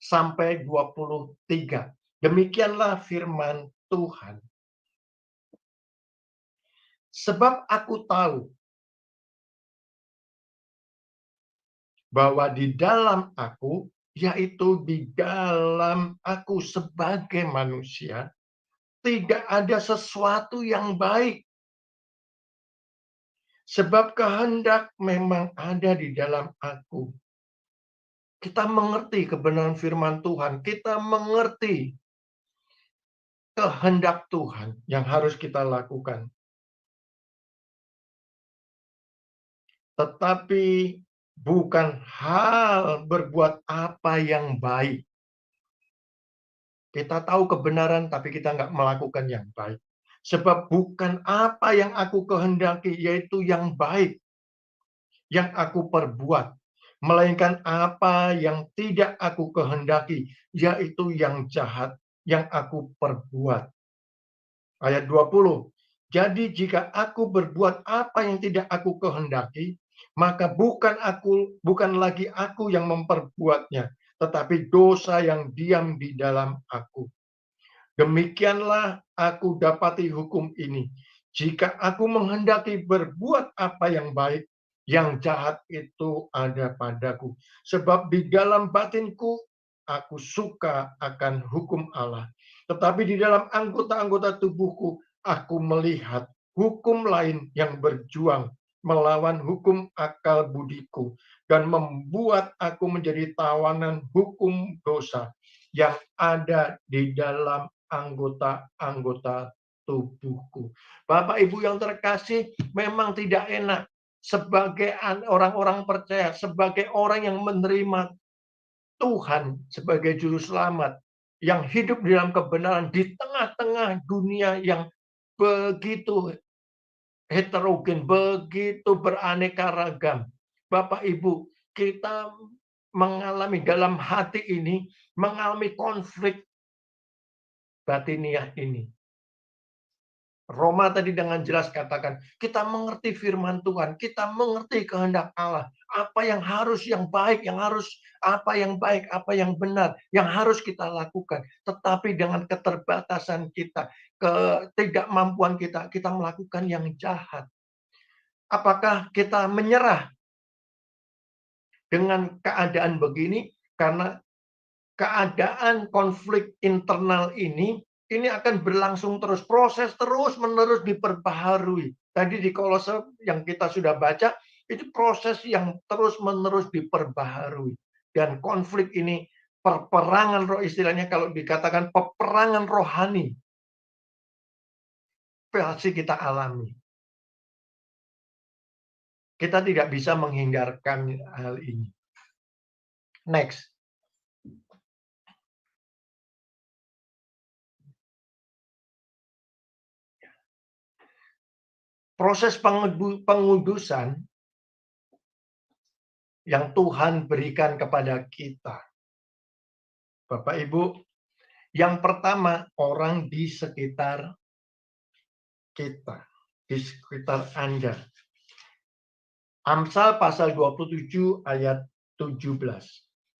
S4: sampai 23. Demikianlah firman Tuhan. Sebab aku tahu bahwa di dalam aku, yaitu di dalam aku sebagai manusia, tidak ada sesuatu yang baik. Sebab kehendak memang ada di dalam aku. Kita mengerti kebenaran firman Tuhan. Kita mengerti kehendak Tuhan yang harus kita lakukan. Tetapi bukan hal berbuat apa yang baik. Kita tahu kebenaran, tapi kita nggak melakukan yang baik. Sebab bukan apa yang aku kehendaki, yaitu yang baik, yang aku perbuat. Melainkan apa yang tidak aku kehendaki, yaitu yang jahat, yang aku perbuat. Ayat 20. Jadi jika aku berbuat apa yang tidak aku kehendaki, maka bukan lagi aku yang memperbuatnya, tetapi dosa yang diam di dalam aku. Demikianlah aku dapati hukum ini. Jika aku menghendaki berbuat apa yang baik, yang jahat itu ada padaku. Sebab di dalam batinku, aku suka akan hukum Allah. Tetapi di dalam anggota-anggota tubuhku, aku melihat hukum lain yang berjuang melawan hukum akal budiku dan membuat aku menjadi tawanan hukum dosa yang ada di dalam anggota-anggota tubuhku. Bapak Ibu yang terkasih, memang tidak enak sebagai orang-orang percaya, sebagai orang yang menerima Tuhan sebagai juru selamat, yang hidup di dalam kebenaran di tengah-tengah dunia yang begitu heterogen, begitu beraneka ragam. Bapak Ibu, kita mengalami dalam hati ini, mengalami konflik batiniah ini. Roma tadi dengan jelas katakan, kita mengerti firman Tuhan, kita mengerti kehendak Allah, apa yang harus, yang baik, apa yang baik, apa yang benar, yang harus kita lakukan. Tetapi dengan keterbatasan kita, ketidakmampuan kita, kita melakukan yang jahat. Apakah kita menyerah dengan keadaan begini? Karena keadaan konflik internal ini akan berlangsung terus, proses terus-menerus diperbaharui. Tadi di Kolose yang kita sudah baca, itu proses yang terus-menerus diperbaharui. Dan konflik ini, peperangan roh, istilahnya kalau dikatakan peperangan rohani, pasti kita alami. Kita tidak bisa menghindarkan hal ini. Next. Proses pengudusan yang Tuhan berikan kepada kita. Bapak Ibu, yang pertama, orang di sekitar kita, di sekitar Anda. Amsal pasal 27 ayat 17.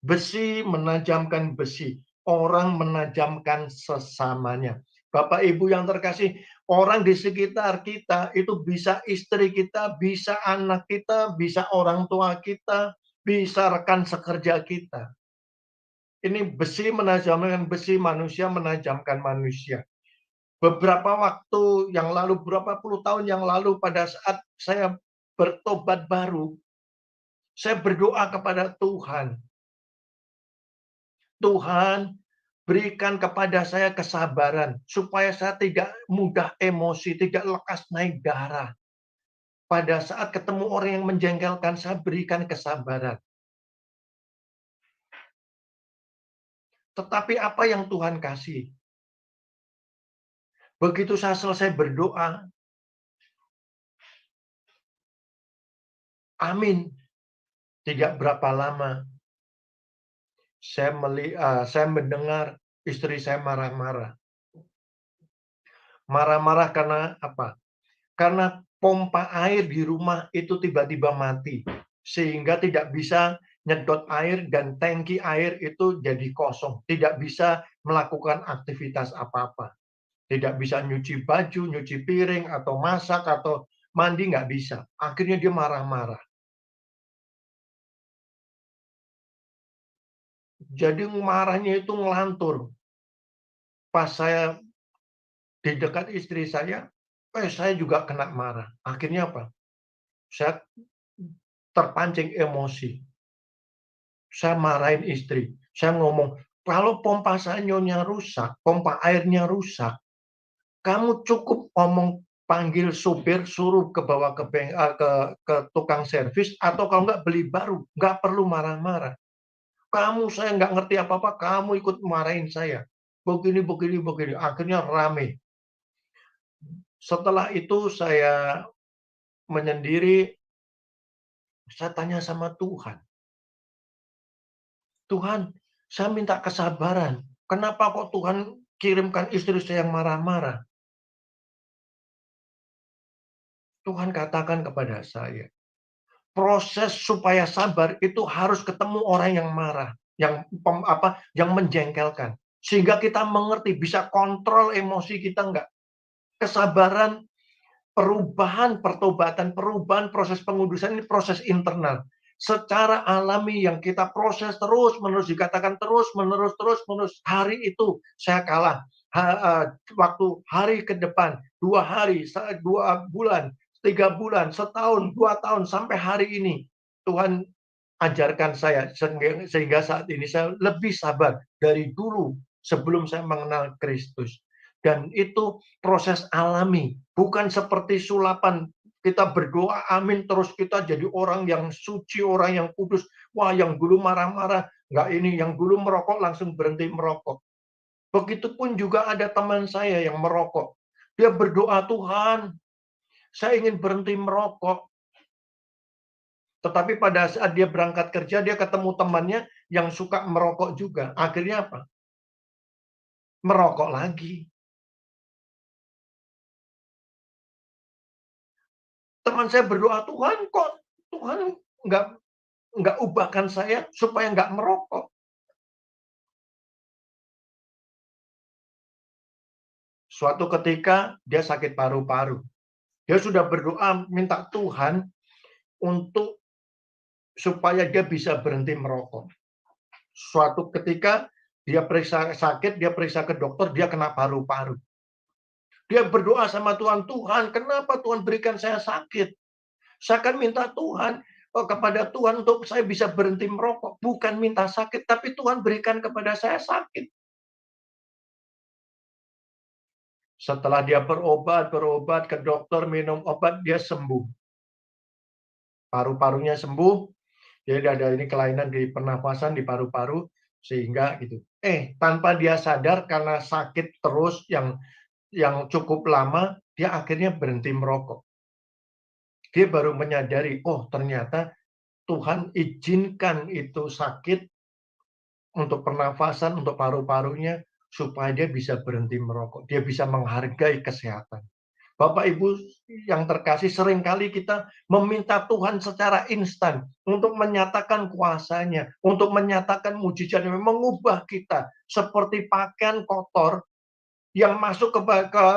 S4: Besi menajamkan besi, orang menajamkan sesamanya. Bapak Ibu yang terkasih, orang di sekitar kita itu bisa istri kita, bisa anak kita, bisa orang tua kita, bisa rekan sekerja kita. Ini besi menajamkan besi, manusia menajamkan manusia. Beberapa waktu yang lalu, berapa puluh tahun yang lalu, pada saat saya bertobat baru, saya berdoa kepada Tuhan. Tuhan, berikan kepada saya kesabaran, supaya saya tidak mudah emosi, tidak lekas naik darah. Pada saat ketemu orang yang menjengkelkan, saya berikan kesabaran. Tetapi apa yang Tuhan kasih? Begitu saya selesai berdoa, amin. Tidak berapa lama, saya mendengar istri saya marah-marah. Marah-marah karena apa? Karena pompa air di rumah itu tiba-tiba mati. Sehingga tidak bisa nyedot air dan tangki air itu jadi kosong. Tidak bisa melakukan aktivitas apa-apa. Tidak bisa nyuci baju, nyuci piring, atau masak, atau mandi, nggak bisa. Akhirnya dia marah-marah. Jadi marahnya itu ngelantur. Pas saya di dekat istri saya juga kena marah. Akhirnya apa? Saya terpancing emosi. Saya marahin istri. Saya ngomong, kalau pompa sanyonya rusak, pompa airnya rusak, kamu cukup panggil supir, suruh ke bawah ke tukang servis, atau kalau nggak beli baru, nggak perlu marah-marah. Saya nggak ngerti apa-apa, kamu ikut marahin saya. Begini, begini, begini. Akhirnya rame. Setelah itu saya menyendiri, saya tanya sama Tuhan. Tuhan, saya minta kesabaran. Kenapa kok Tuhan kirimkan istri saya yang marah-marah? Tuhan katakan kepada saya, proses supaya sabar itu harus ketemu orang yang marah, yang menjengkelkan, sehingga kita mengerti, bisa kontrol emosi kita enggak. Kesabaran, perubahan, pertobatan, perubahan, proses pengudusan ini proses internal. Secara alami yang kita proses terus-menerus, dikatakan terus-menerus. Hari itu saya kalah. Waktu hari ke depan, 2 hari, 2 bulan, 3 bulan, setahun, 2 tahun, sampai hari ini. Tuhan ajarkan saya, sehingga saat ini saya lebih sabar dari dulu sebelum saya mengenal Kristus. Dan itu proses alami, bukan seperti sulapan. Kita berdoa amin, terus kita jadi orang yang suci, orang yang kudus. Wah, yang dulu marah-marah, nggak ini, yang dulu merokok langsung berhenti merokok. Begitupun juga ada teman saya yang merokok. Dia berdoa, Tuhan, saya ingin berhenti merokok. Tetapi pada saat dia berangkat kerja, dia ketemu temannya yang suka merokok juga. Akhirnya apa? Merokok lagi. Teman saya berdoa, Tuhan kok Tuhan nggak ubahkan saya supaya nggak merokok. Suatu ketika dia sakit paru-paru. Dia sudah berdoa minta Tuhan untuk supaya dia bisa berhenti merokok. Suatu ketika dia periksa sakit, dia periksa ke dokter, dia kena paru-paru. Dia berdoa sama Tuhan, Tuhan, kenapa Tuhan berikan saya sakit? Saya akan minta Tuhan kepada Tuhan untuk saya bisa berhenti merokok. Bukan minta sakit, tapi Tuhan berikan kepada saya sakit. Setelah dia berobat ke dokter, minum obat, dia sembuh. Paru-parunya sembuh, jadi ada ini kelainan di pernafasan, di paru-paru, sehingga gitu. Tanpa dia sadar, karena sakit terus yang cukup lama, dia akhirnya berhenti merokok. Dia baru menyadari, oh ternyata Tuhan izinkan itu sakit untuk pernafasan, untuk paru-parunya, supaya dia bisa berhenti merokok. Dia bisa menghargai kesehatan. Bapak Ibu yang terkasih, seringkali kita meminta Tuhan secara instan untuk menyatakan kuasa-Nya, untuk menyatakan mujizat-Nya, mengubah kita seperti pakaian kotor yang masuk ke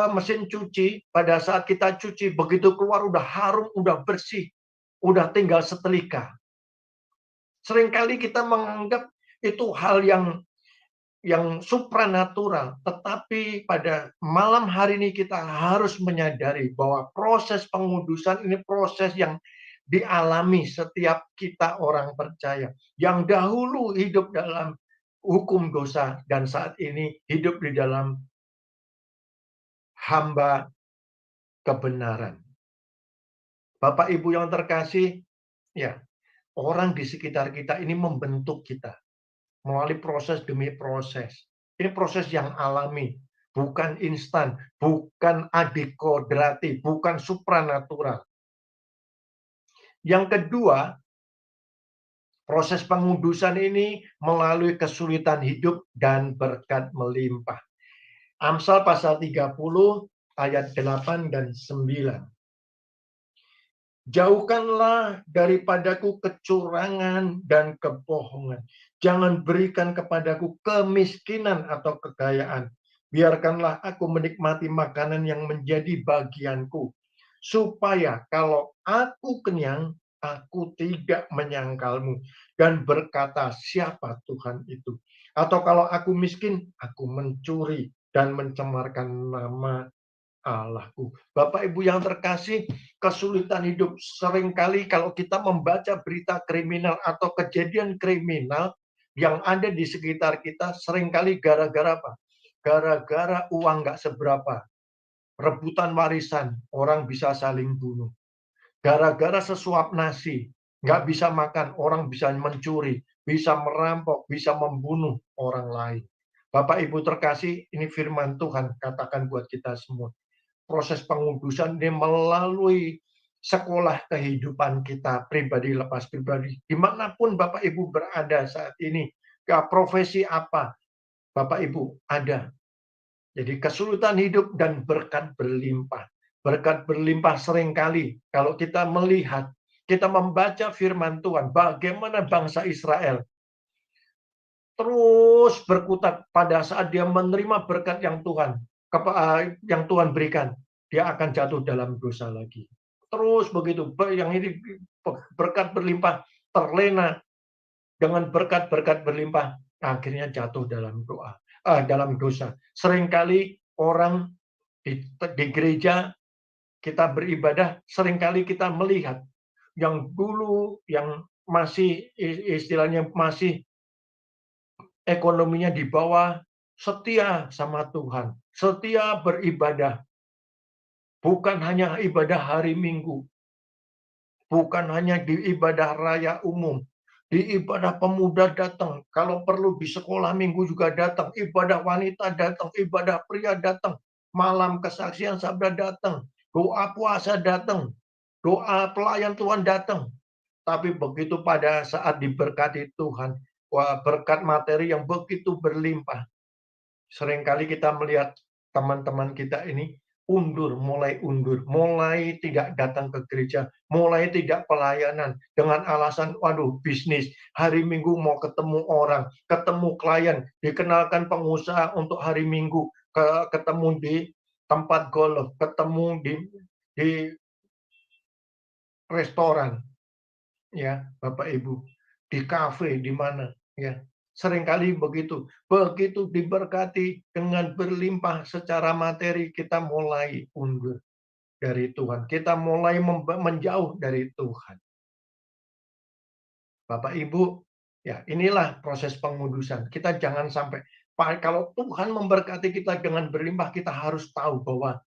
S4: mesin cuci. Pada saat kita cuci, begitu keluar udah harum, udah bersih, udah tinggal setelika. Seringkali kita menganggap itu hal yang supranatural, tetapi pada malam hari ini kita harus menyadari bahwa proses pengudusan ini proses yang dialami setiap kita orang percaya, yang dahulu hidup dalam hukum dosa dan saat ini hidup di dalam hamba kebenaran. Bapak Ibu yang terkasih, ya, orang di sekitar kita ini membentuk kita melalui proses demi proses. Ini proses yang alami, bukan instan, bukan adikodrati, bukan supranatural. Yang kedua, proses pengudusan ini melalui kesulitan hidup dan berkat melimpah. Amsal pasal 30 ayat 8 dan 9. Jauhkanlah daripadaku kecurangan dan kebohongan. Jangan berikan kepadaku kemiskinan atau kekayaan. Biarkanlah aku menikmati makanan yang menjadi bagianku. Supaya kalau aku kenyang, aku tidak menyangkalmu. Dan berkata, siapa Tuhan itu? Atau kalau aku miskin, aku mencuri dan mencemarkan nama Allahku. Bapak Ibu yang terkasih, kesulitan hidup seringkali kalau kita membaca berita kriminal atau kejadian kriminal yang ada di sekitar kita, seringkali gara-gara apa? Gara-gara uang nggak seberapa. Rebutan warisan, orang bisa saling bunuh. Gara-gara sesuap nasi, nggak bisa makan, orang bisa mencuri, bisa merampok, bisa membunuh orang lain. Bapak Ibu terkasih, ini firman Tuhan katakan buat kita semua. Proses pengudusan ini melalui sekolah kehidupan kita pribadi lepas pribadi. Dimanapun Bapak Ibu berada saat ini, ke profesi apa Bapak Ibu ada. Jadi kesulitan hidup dan berkat berlimpah. Berkat berlimpah seringkali kalau kita melihat, kita membaca firman Tuhan, bagaimana bangsa Israel terus berkutat pada saat dia menerima berkat yang Tuhan berikan, dia akan jatuh dalam dosa lagi. Terus begitu, yang ini berkat berlimpah terlena dengan berkat-berkat berlimpah, akhirnya jatuh dalam dalam dosa. Seringkali orang di gereja kita beribadah, seringkali kita melihat yang dulu yang masih istilahnya masih ekonominya di bawah, setia sama Tuhan, setia beribadah. Bukan hanya ibadah hari Minggu, bukan hanya di ibadah raya umum, di ibadah pemuda datang, kalau perlu di sekolah minggu juga datang, ibadah wanita datang, ibadah pria datang, malam kesaksian sabda datang, doa puasa datang, doa pelayan Tuhan datang. Tapi begitu pada saat diberkati Tuhan, wah, berkat materi yang begitu berlimpah. Seringkali kita melihat teman-teman kita ini mulai tidak datang ke gereja, mulai tidak pelayanan dengan alasan, waduh, bisnis, hari Minggu mau ketemu orang, ketemu klien, dikenalkan pengusaha untuk hari Minggu, ketemu di tempat golf, ketemu di restoran, ya Bapak Ibu, di kafe, di mana, ya. Seringkali begitu diberkati dengan berlimpah secara materi, kita mulai undur dari Tuhan, kita mulai menjauh dari Tuhan. Bapak Ibu, ya inilah proses pengudusan. Kita jangan sampai, kalau Tuhan memberkati kita dengan berlimpah, kita harus tahu bahwa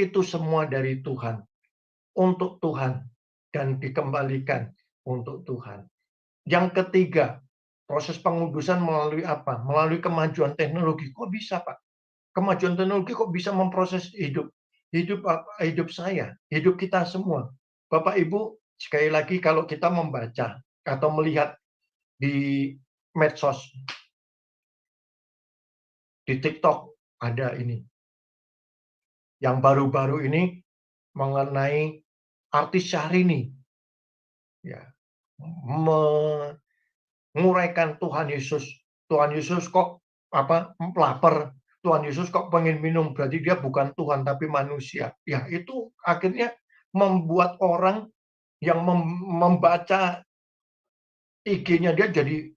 S4: itu semua dari Tuhan, untuk Tuhan, dan dikembalikan untuk Tuhan. Yang ketiga, proses pengudusan melalui apa? Melalui kemajuan teknologi. Kok bisa, Pak? Kemajuan teknologi kok bisa memproses hidup saya, hidup kita semua. Bapak Ibu, sekali lagi kalau kita membaca atau melihat di medsos, di TikTok ada ini. yang baru-baru ini mengenai artis Syahrini, ya, menguraikan Tuhan Yesus. Tuhan Yesus kok lapar, Tuhan Yesus kok pengen minum, berarti dia bukan Tuhan tapi manusia. Ya, itu akhirnya membuat orang yang membaca IG-nya dia jadi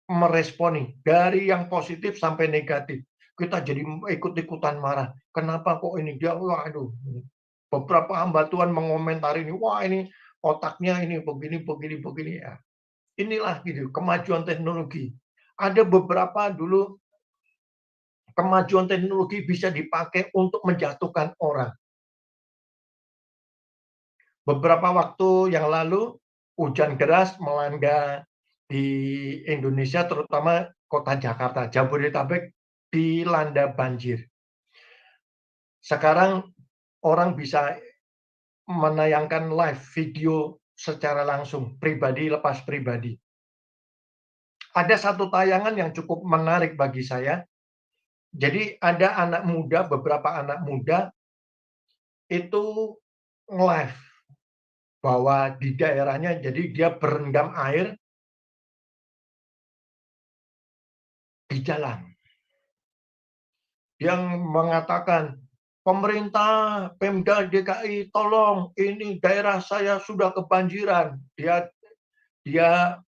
S4: meresponi dari yang positif sampai negatif. Kita jadi ikut-ikutan marah. Kenapa kok ini dia? Waduh. Beberapa hamba Tuhan mengomentari ini, wah ini otaknya ini begini ya. Inilah gitu kemajuan teknologi. Ada beberapa dulu kemajuan teknologi bisa dipakai untuk menjatuhkan orang. Beberapa waktu yang lalu hujan deras melanda di Indonesia, terutama kota Jakarta, Jabodetabek dilanda banjir. Sekarang orang bisa menayangkan live video secara langsung, pribadi lepas pribadi. Ada satu tayangan yang cukup menarik bagi saya. Jadi ada anak muda, beberapa anak muda itu nge-live bahwa di daerahnya, jadi dia berendam air di jalan. Yang mengatakan, pemerintah Pemda DKI, tolong, ini daerah saya sudah kebanjiran. Dia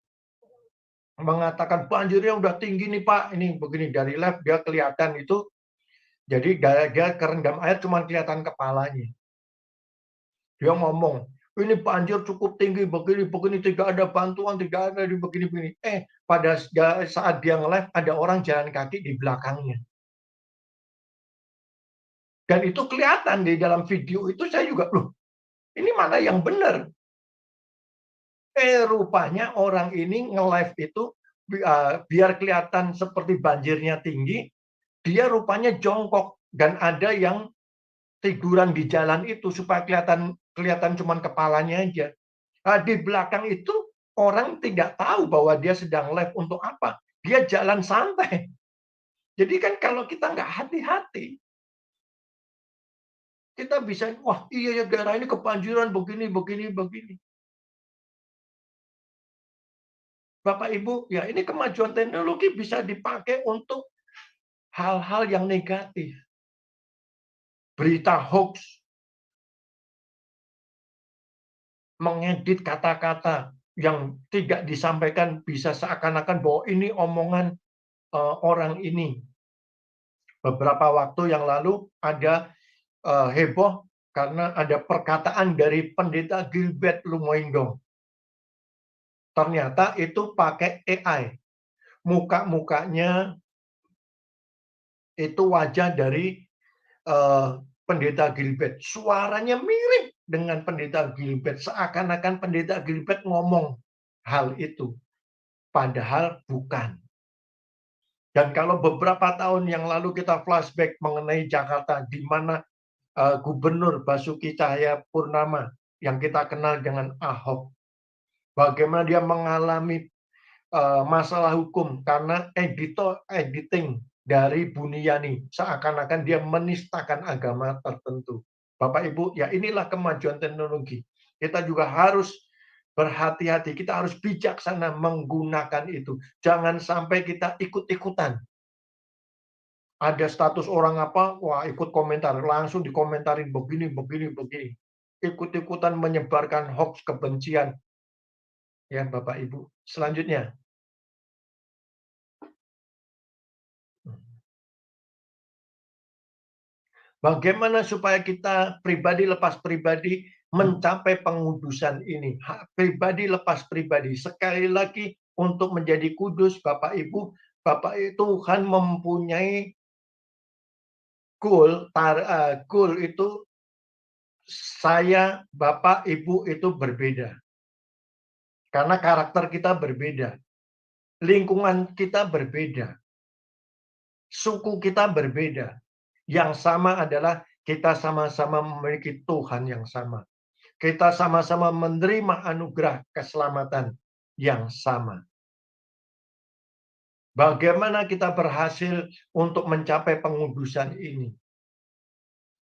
S4: mengatakan banjirnya udah tinggi nih Pak, ini begini dari live dia kelihatan itu, jadi dia kerendam air cuma kelihatan kepalanya. Dia ngomong, ini banjir cukup tinggi begini, tidak ada bantuan, tidak ada di begini. Pada saat dia nge-live ada orang jalan kaki di belakangnya. Dan itu kelihatan di dalam video itu, saya juga, loh, ini mana yang benar? Rupanya orang ini nge-live itu biar kelihatan seperti banjirnya tinggi, dia rupanya jongkok dan ada yang tiduran di jalan itu supaya kelihatan cuman kepalanya aja. Nah, di belakang itu orang tidak tahu bahwa dia sedang live untuk apa. Dia jalan santai. Jadi kan kalau kita nggak hati-hati, kita bisa, wah iya ya daerah ini kebanjiran begini. Bapak Ibu, ya ini kemajuan teknologi bisa dipakai untuk hal-hal yang negatif. Berita hoax, mengedit kata-kata yang tidak disampaikan bisa seakan-akan bahwa ini omongan orang ini. Beberapa waktu yang lalu ada heboh karena ada perkataan dari pendeta Gilbert Lumoindong. Ternyata itu pakai AI. Muka-mukanya itu wajah dari pendeta Gilbert. Suaranya mirip dengan pendeta Gilbert. Seakan-akan pendeta Gilbert ngomong hal itu. Padahal bukan. Dan kalau beberapa tahun yang lalu kita flashback mengenai Jakarta, di mana Gubernur Basuki Cahayapurnama yang kita kenal dengan Ahok, bagaimana dia mengalami masalah hukum karena editing dari Buniani, seakan-akan dia menistakan agama tertentu. Bapak Ibu, ya inilah kemajuan teknologi. Kita juga harus berhati-hati, kita harus bijaksana menggunakan itu. Jangan sampai kita ikut-ikutan. Ada status orang apa, wah ikut komentar, langsung dikomentarin begini. Ikut-ikutan menyebarkan hoax kebencian. Ya Bapak Ibu, selanjutnya. Bagaimana supaya kita pribadi lepas pribadi mencapai pengudusan ini? Pribadi lepas pribadi. Sekali lagi, untuk menjadi kudus, Bapak Ibu, Tuhan mempunyai goal itu saya, Bapak, Ibu itu berbeda. Karena karakter kita berbeda. Lingkungan kita berbeda. Suku kita berbeda. Yang sama adalah kita sama-sama memiliki Tuhan yang sama. Kita sama-sama menerima anugerah keselamatan yang sama. Bagaimana kita berhasil untuk mencapai pengudusan ini?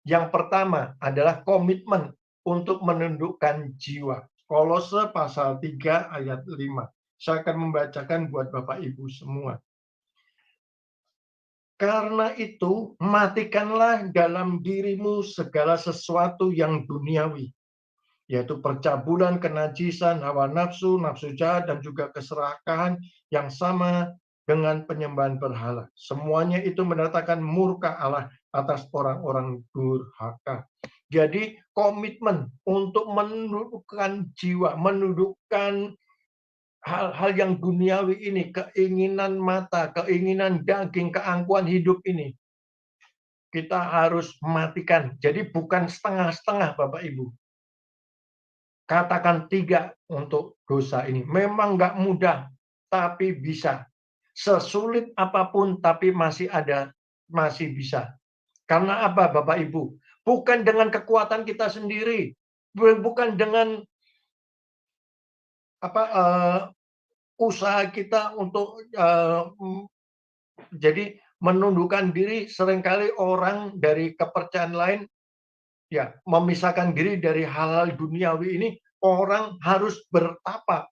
S4: Yang pertama adalah komitmen untuk menundukkan jiwa. Kolose pasal 3 ayat 5. Saya akan membacakan buat Bapak Ibu semua. Karena itu, matikanlah dalam dirimu segala sesuatu yang duniawi, yaitu percabulan, kenajisan, hawa nafsu, nafsu jahat, dan juga keserakahan yang sama dengan penyembahan berhala. Semuanya itu mendatangkan murka Allah atas orang-orang durhaka. Jadi komitmen untuk menundukkan jiwa, menundukkan hal-hal yang duniawi ini, keinginan mata, keinginan daging, keangkuhan hidup ini, kita harus matikan. Jadi bukan setengah-setengah, Bapak Ibu. Katakan 3 untuk dosa ini. Memang nggak mudah, tapi bisa. Sesulit apapun, tapi masih bisa. Karena apa, Bapak Ibu? Bukan dengan kekuatan kita sendiri, bukan dengan usaha kita untuk jadi menundukkan diri. Seringkali orang dari kepercayaan lain ya memisahkan diri dari hal-hal duniawi ini. Orang harus bertapa,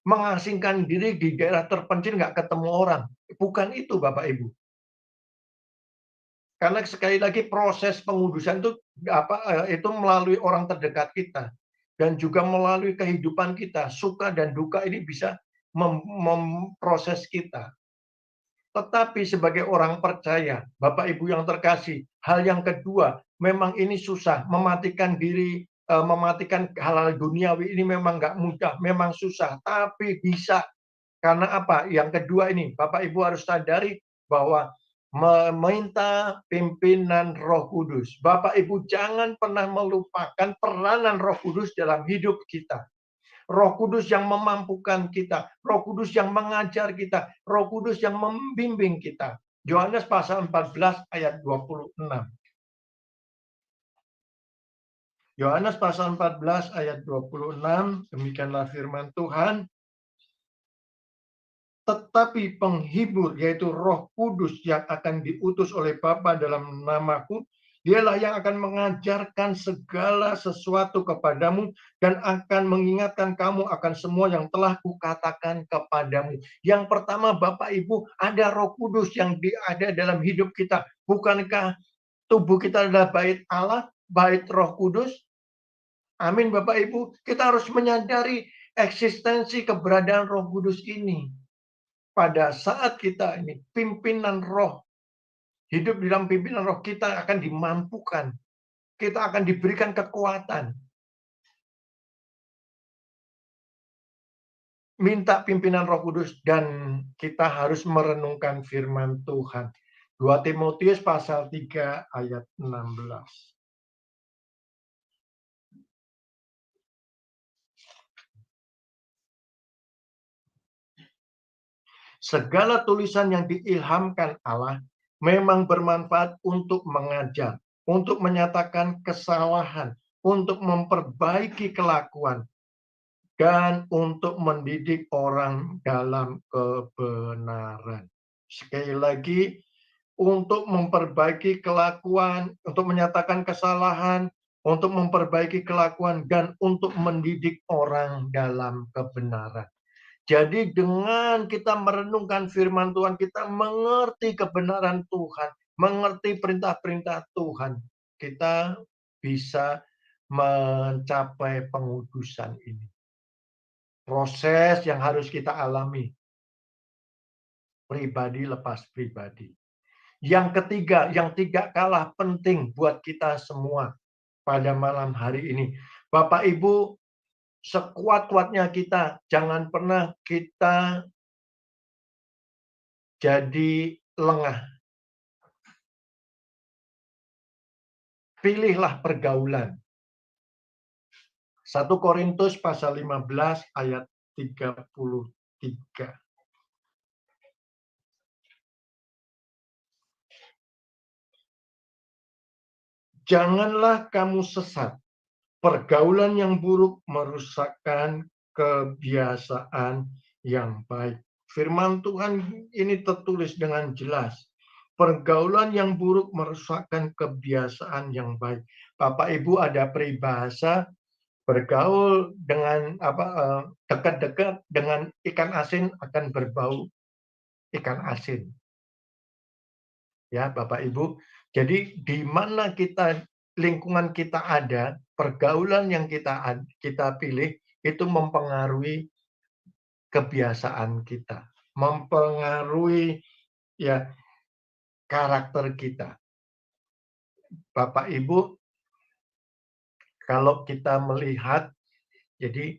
S4: mengasingkan diri di daerah terpencil, nggak ketemu orang. Bukan itu, Bapak Ibu. Karena sekali lagi proses pengudusan itu melalui orang terdekat kita dan juga melalui kehidupan kita. Suka dan duka ini bisa memproses kita. Tetapi sebagai orang percaya, Bapak Ibu yang terkasih, hal yang kedua, memang ini susah. Mematikan diri, mematikan hal-hal duniawi ini memang nggak mudah, memang susah. Tapi bisa. Karena apa? Yang kedua ini, Bapak Ibu harus sadari bahwa meminta pimpinan Roh Kudus. Bapak Ibu jangan pernah melupakan peranan Roh Kudus dalam hidup kita. Roh Kudus yang memampukan kita, Roh Kudus yang mengajar kita, Roh Kudus yang membimbing kita. Yohanes pasal 14 ayat 26. Yohanes pasal 14 ayat 26, demikianlah firman Tuhan. Tetapi penghibur, yaitu Roh Kudus yang akan diutus oleh Bapa dalam namaku, Dialah yang akan mengajarkan segala sesuatu kepadamu dan akan mengingatkan kamu akan semua yang telah kukatakan kepadamu. Yang pertama, Bapak Ibu, ada Roh Kudus yang ada dalam hidup kita. Bukankah tubuh kita adalah bait Allah, bait Roh Kudus? Amin, Bapak Ibu. Kita harus menyadari eksistensi keberadaan Roh Kudus ini. Pada saat kita ini pimpinan Roh, hidup di dalam pimpinan Roh, kita akan dimampukan. Kita akan diberikan kekuatan. Minta pimpinan Roh Kudus dan kita harus merenungkan firman Tuhan. 2 Timotius pasal 3 ayat 16. Segala tulisan yang diilhamkan Allah memang bermanfaat untuk mengajar, untuk menyatakan kesalahan, untuk memperbaiki kelakuan, dan untuk mendidik orang dalam kebenaran. Sekali lagi, untuk memperbaiki kelakuan, untuk menyatakan kesalahan, untuk memperbaiki kelakuan, dan untuk mendidik orang dalam kebenaran. Jadi dengan kita merenungkan firman Tuhan, kita mengerti kebenaran Tuhan, mengerti perintah-perintah Tuhan, kita bisa mencapai pengudusan ini. Proses yang harus kita alami. Pribadi lepas pribadi. Yang ketiga, yang tidak kalah penting buat kita semua pada malam hari ini. Bapak Ibu, sekuat-kuatnya kita, jangan pernah kita jadi lengah. Pilihlah pergaulan. 1 Korintus pasal 15 ayat 33. Janganlah kamu sesat. Pergaulan yang buruk merusakkan kebiasaan yang baik. Firman Tuhan ini tertulis dengan jelas Pergaulan yang buruk merusakkan kebiasaan yang baik. Bapak Ibu ada peribahasa bergaul dengan dekat-dekat dengan ikan asin akan berbau ikan asin. Ya, Bapak Ibu. Jadi di mana lingkungan kita ada, pergaulan yang kita pilih itu mempengaruhi kebiasaan kita, mempengaruhi ya karakter kita. Bapak Ibu, kalau kita melihat jadi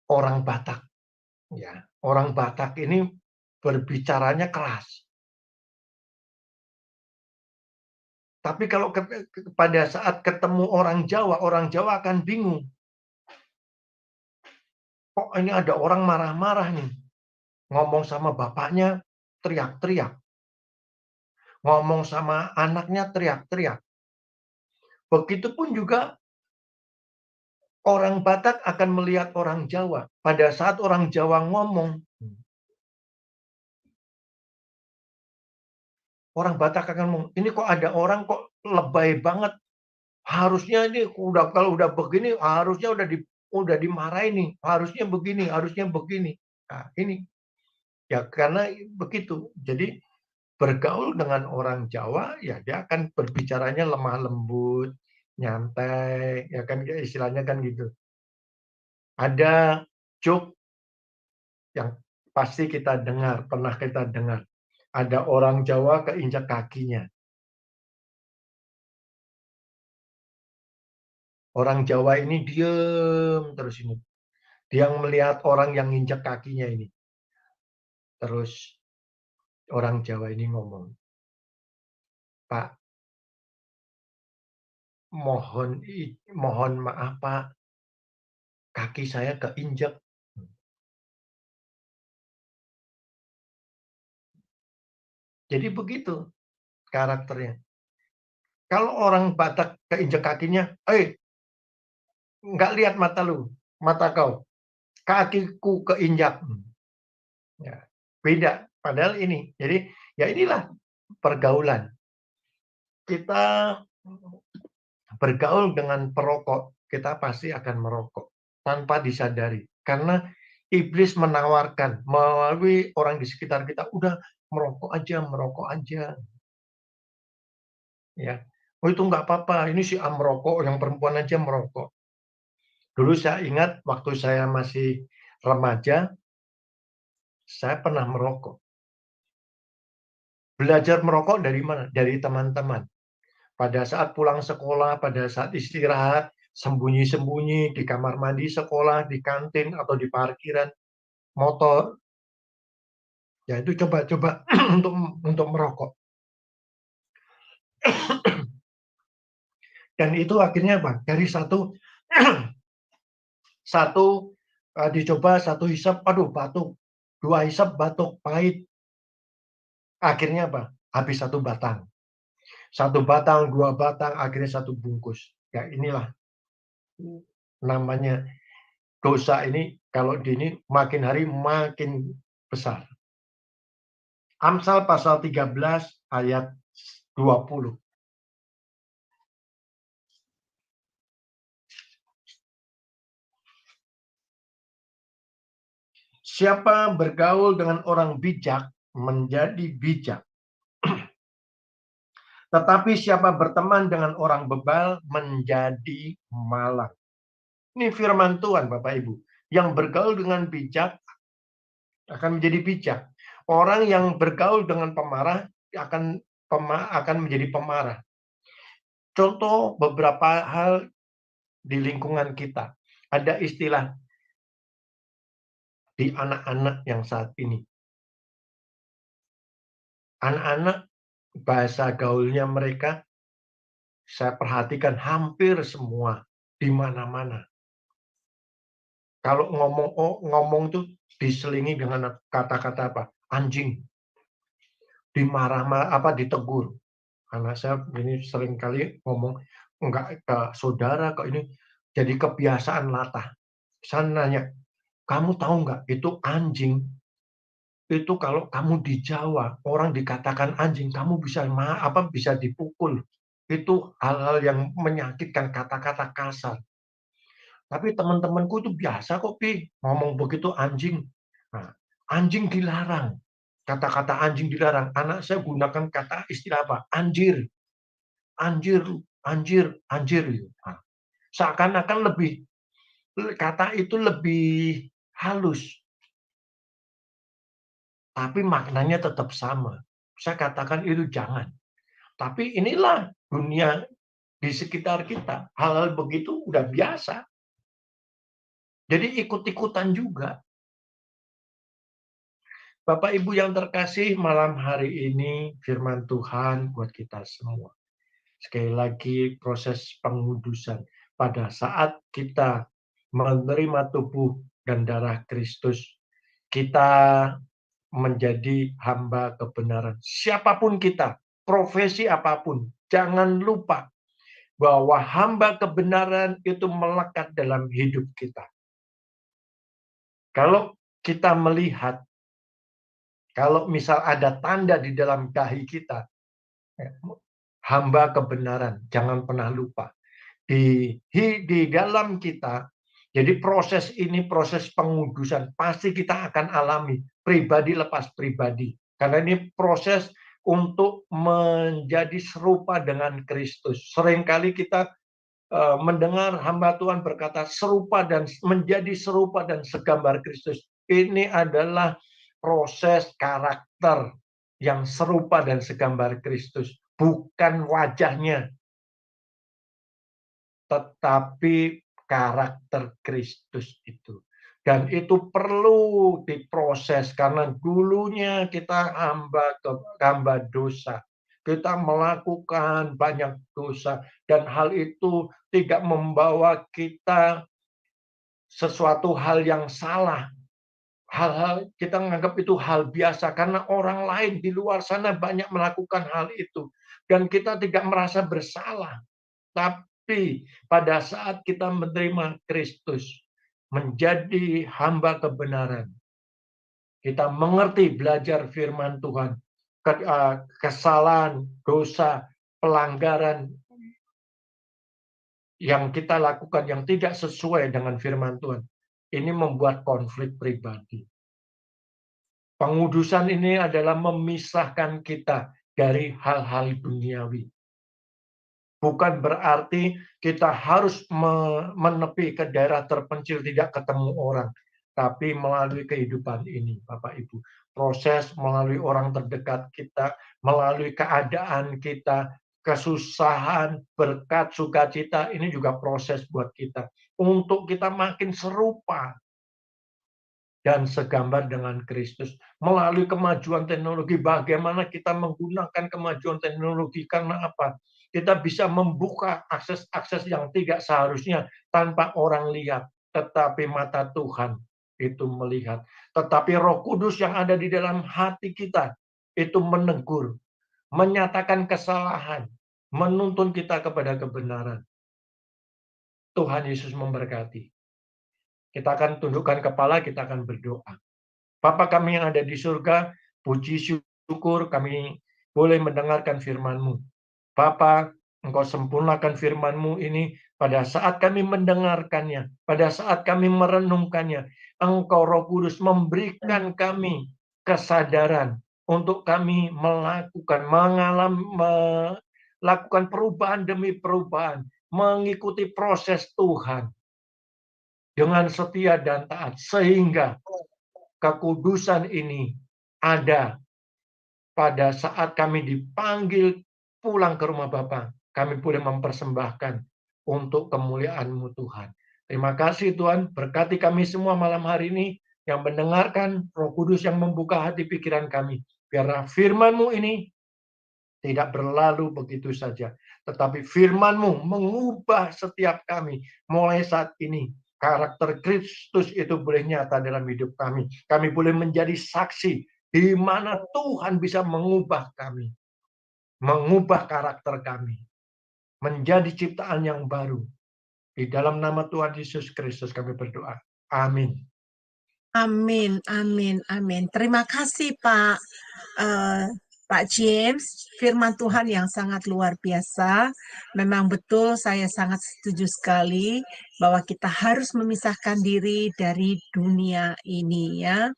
S4: orang Batak ya, orang Batak ini berbicaranya keras. Tapi kalau pada saat ketemu orang Jawa akan bingung. Kok ini ada orang marah-marah nih. Ngomong sama bapaknya teriak-teriak. Ngomong sama anaknya teriak-teriak. Begitupun juga orang Batak akan melihat orang Jawa. Pada saat orang Jawa ngomong, orang Batak akan ngomong, ini kok ada orang kok lebay banget. Harusnya ini kalau udah begini harusnya udah dimarahin nih. Harusnya begini, harusnya begini. Nah, ini ya karena begitu. Jadi bergaul dengan orang Jawa ya dia akan berbicaranya lemah lembut, nyantai, ya kan istilahnya kan gitu. Ada joke yang pasti kita dengar, pernah kita dengar. Ada orang Jawa keinjak kakinya. Orang Jawa ini diem terus ini. Dia melihat orang yang injak kakinya ini. Terus orang Jawa ini ngomong, Pak, mohon maaf Pak, kaki saya keinjak. Jadi begitu karakternya. Kalau orang Batak keinjak kakinya, nggak lihat mata kau, kakiku keinjak. Ya, beda. Padahal ini, jadi ya inilah pergaulan. Kita bergaul dengan perokok, kita pasti akan merokok tanpa disadari. Karena iblis menawarkan melalui orang di sekitar kita, udah merokok aja. Ya, oh itu nggak apa-apa. Ini si A merokok, yang perempuan aja merokok. Dulu saya ingat waktu saya masih remaja, saya pernah merokok. Belajar merokok dari mana? Dari teman-teman. Pada saat pulang sekolah, pada saat istirahat, sembunyi-sembunyi di kamar mandi sekolah, di kantin, atau di parkiran motor. Ya itu coba-coba untuk merokok. Dan itu akhirnya apa? Dari dicoba satu hisap, aduh batuk. 2 hisap batuk, pahit. Akhirnya apa? Habis 1 batang. 1 batang, 2 batang, akhirnya 1 bungkus. Ya inilah namanya dosa ini, kalau makin hari makin besar. Amsal pasal 13 ayat 20. Siapa bergaul dengan orang bijak menjadi bijak. Tetapi siapa berteman dengan orang bebal menjadi malang. Ini firman Tuhan Bapak Ibu. Yang bergaul dengan bijak akan menjadi bijak. Orang yang bergaul dengan pemarah akan menjadi pemarah. Contoh beberapa hal di lingkungan kita. Ada istilah di anak-anak yang saat ini. Anak-anak bahasa gaulnya mereka, saya perhatikan hampir semua di mana-mana. Kalau ngomong tuh diselingi dengan kata-kata apa? Anjing. Ditegur. Karena saya ini sering kali ngomong enggak ke saudara kok ini jadi kebiasaan latah. Saya nanya, kamu tahu nggak itu anjing? Itu kalau kamu di Jawa, orang dikatakan anjing, kamu bisa bisa dipukul. Itu hal-hal yang menyakitkan, kata-kata kasar. Tapi teman-temanku itu biasa kok, Pi, ngomong begitu anjing. Nah, anjing dilarang. Kata-kata anjing dilarang. Anak saya gunakan kata istilah apa? Anjir. Anjir, anjir, anjir. Nah, seakan-akan kata itu lebih halus. Tapi maknanya tetap sama. Saya katakan itu jangan. Tapi inilah dunia di sekitar kita. Hal-hal begitu udah biasa. Jadi ikut-ikutan juga. Bapak Ibu yang terkasih, malam hari ini firman Tuhan buat kita semua. Sekali lagi proses pengudusan. Pada saat kita menerima tubuh dan darah Kristus, kita menjadi hamba kebenaran. Siapapun kita, profesi apapun, jangan lupa bahwa hamba kebenaran itu melekat dalam hidup kita. Kalau kita melihat, kalau misal ada tanda di dalam dahi kita, hamba kebenaran, jangan pernah lupa. Di dalam kita, jadi proses ini, proses pengudusan, pasti kita akan alami, pribadi lepas pribadi. Karena ini proses untuk menjadi serupa dengan Kristus. Seringkali kita mendengar hamba Tuhan berkata serupa dan menjadi serupa dan segambar Kristus. Ini adalah proses karakter yang serupa dan segambar Kristus, bukan wajahnya, tetapi karakter Kristus itu. Dan itu perlu diproses karena dulunya kita hamba dosa. Kita melakukan banyak dosa dan hal itu tidak membawa kita sesuatu hal yang salah. Hal-hal kita menganggap itu hal biasa karena orang lain di luar sana banyak melakukan hal itu dan kita tidak merasa bersalah. Tapi pada saat kita menerima Kristus menjadi hamba kebenaran, kita mengerti, belajar firman Tuhan, kesalahan, dosa, pelanggaran yang kita lakukan yang tidak sesuai dengan firman Tuhan. Ini membuat konflik pribadi. Pengudusan ini adalah memisahkan kita dari hal-hal duniawi. Bukan berarti kita harus menepi ke daerah terpencil, tidak ketemu orang. Tapi melalui kehidupan ini, Bapak Ibu. Proses melalui orang terdekat kita, melalui keadaan kita, kesusahan, berkat, sukacita, ini juga proses buat kita. Untuk kita makin serupa dan segambar dengan Kristus. Melalui kemajuan teknologi, bagaimana kita menggunakan kemajuan teknologi, karena apa? Kita bisa membuka akses-akses yang tidak seharusnya tanpa orang lihat, tetapi mata Tuhan itu melihat. Tetapi Roh Kudus yang ada di dalam hati kita itu menegur, menyatakan kesalahan, menuntun kita kepada kebenaran. Tuhan Yesus memberkati. Kita akan tundukkan kepala, kita akan berdoa. Bapa kami yang ada di surga, puji syukur kami boleh mendengarkan firman-Mu. Bapa, Engkau sempurnakan firman-Mu ini pada saat kami mendengarkannya, pada saat kami merenungkannya. Engkau Roh Kudus memberikan kami kesadaran untuk kami melakukan perubahan demi perubahan, mengikuti proses Tuhan dengan setia dan taat, sehingga kekudusan ini ada pada saat kami dipanggil pulang ke rumah Bapa. Kami boleh mempersembahkan untuk kemuliaan-Mu Tuhan. Terima kasih Tuhan, berkati kami semua malam hari ini yang mendengarkan, Roh Kudus yang membuka hati pikiran kami. Biarlah firman-Mu ini tidak berlalu begitu saja, tetapi firman-Mu mengubah setiap kami mulai saat ini. Karakter Kristus itu boleh nyata dalam hidup kami. Kami boleh menjadi saksi di mana Tuhan bisa mengubah kami, mengubah karakter kami, menjadi ciptaan yang baru. Di dalam nama Tuhan Yesus Kristus kami berdoa. Amin.
S1: Amin, amin, amin. Terima kasih Pak James. Firman Tuhan yang sangat luar biasa. Memang betul saya sangat setuju sekali bahwa kita harus memisahkan diri dari dunia ini ya.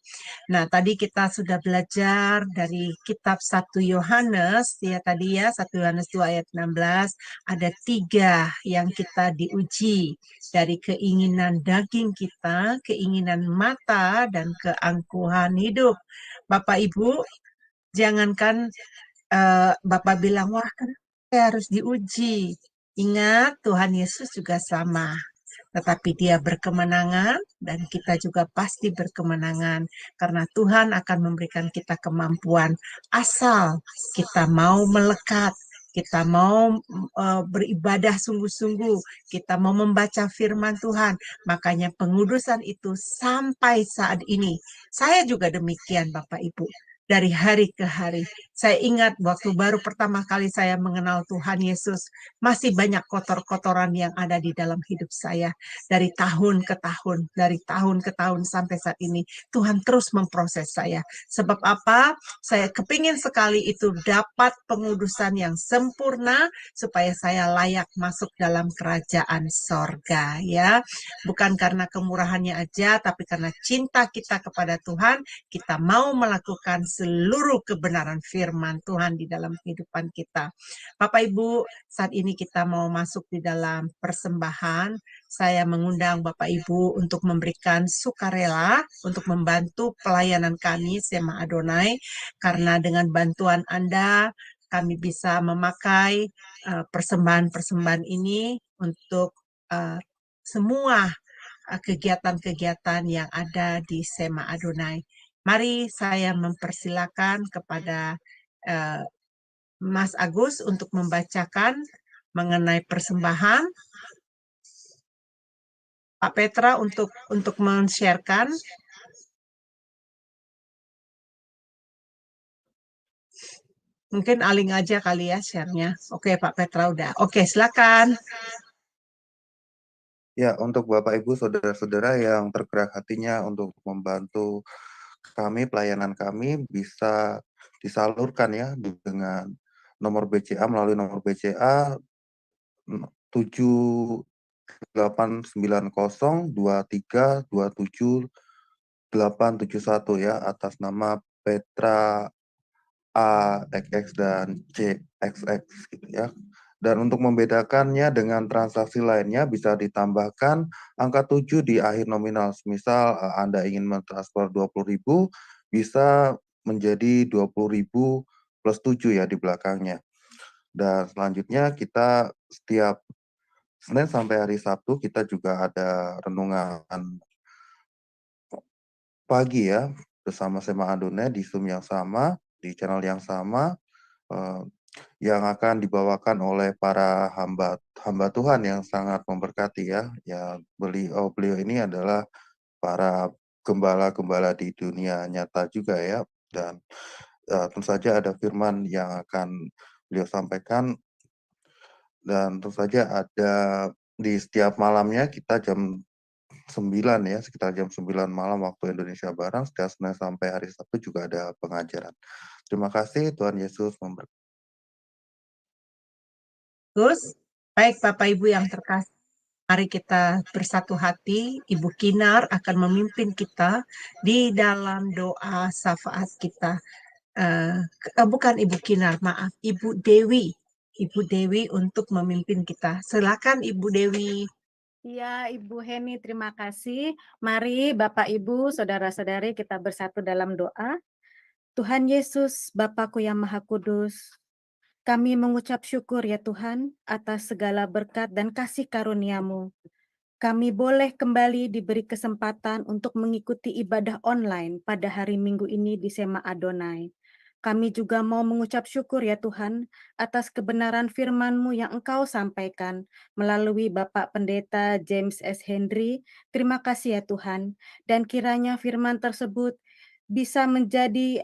S1: Nah, tadi kita sudah belajar dari kitab 1 Yohanes, ya tadi ya, 1 Yohanes 2 ayat 16, ada 3 yang kita diuji, dari keinginan daging kita, keinginan mata, dan keangkuhan hidup. Bapak Ibu, jangankan Bapak bilang, wah kan saya harus diuji. Ingat, Tuhan Yesus juga sama. Tetapi dia berkemenangan dan kita juga pasti berkemenangan karena Tuhan akan memberikan kita kemampuan asal kita mau melekat, kita mau beribadah sungguh-sungguh, kita mau membaca firman Tuhan. Makanya pengudusan itu sampai saat ini. Saya juga demikian Bapak Ibu. Dari hari ke hari. Saya ingat waktu baru pertama kali saya mengenal Tuhan Yesus, masih banyak kotor-kotoran yang ada di dalam hidup saya. Dari tahun ke tahun sampai saat ini. Tuhan terus memproses saya. Sebab apa? Saya kepingin sekali itu dapat pengudusan yang sempurna supaya saya layak masuk dalam kerajaan sorga. Ya, bukan karena kemurahannya aja, tapi karena cinta kita kepada Tuhan, kita mau melakukan seluruh kebenaran firman Tuhan di dalam kehidupan kita. Bapak Ibu, saat ini kita mau masuk di dalam persembahan. Saya mengundang Bapak Ibu untuk memberikan sukarela untuk membantu pelayanan kami Sema Adonai, karena dengan bantuan Anda kami bisa memakai persembahan-persembahan ini untuk semua kegiatan-kegiatan yang ada di Sema Adonai. Mari saya mempersilakan kepada Mas Agus untuk membacakan mengenai persembahan. Pak Petra untuk men-sharekan. Mungkin Aling aja kali ya share-nya. Oke, Pak Petra udah. Oke, silakan.
S5: Ya, untuk Bapak Ibu saudara-saudara yang tergerak hatinya untuk membantu kami, pelayanan kami bisa disalurkan ya dengan nomor BCA, melalui nomor BCA 78902327 ya, atas nama Petra AXX dan CXX gitu ya. Dan untuk membedakannya dengan transaksi lainnya bisa ditambahkan angka 7 di akhir nominal. Misal Anda ingin mentransfer 20.000, bisa menjadi 20.000 plus 7 ya di belakangnya. Dan selanjutnya kita setiap Senin sampai hari Sabtu kita juga ada renungan pagi ya bersama Sema Adonai di Zoom yang sama, di channel yang sama, yang akan dibawakan oleh para hamba Tuhan yang sangat memberkati ya. Ya, beliau ini adalah para gembala-gembala di dunia nyata juga ya. Dan tentu saja ada firman yang akan beliau sampaikan, dan tentu saja ada di setiap malamnya kita jam 9 ya, sekitar jam 9 malam waktu Indonesia Barat, setiap Senin sampai hari Sabtu juga ada pengajaran. Terima kasih, Tuhan Yesus memberkati.
S1: Gus, baik Bapak Ibu yang terkasih, mari kita bersatu hati. Ibu Kinar akan memimpin kita di dalam doa syafaat kita. Bukan Ibu Kinar, maaf, Ibu Dewi. Ibu Dewi untuk memimpin kita. Silakan Ibu Dewi.
S6: Ya, Ibu Heni, terima kasih. Mari Bapak Ibu, saudara-saudari kita bersatu dalam doa. Tuhan Yesus, Bapakku yang Maha Kudus, kami mengucap syukur ya Tuhan atas segala berkat dan kasih karunia-Mu. Kami boleh kembali diberi kesempatan untuk mengikuti ibadah online pada hari Minggu ini di Sema Adonai. Kami juga mau mengucap syukur ya Tuhan atas kebenaran firman-Mu yang Engkau sampaikan melalui Bapak Pendeta James S. Henry. Terima kasih ya Tuhan. Dan kiranya firman tersebut bisa menjadi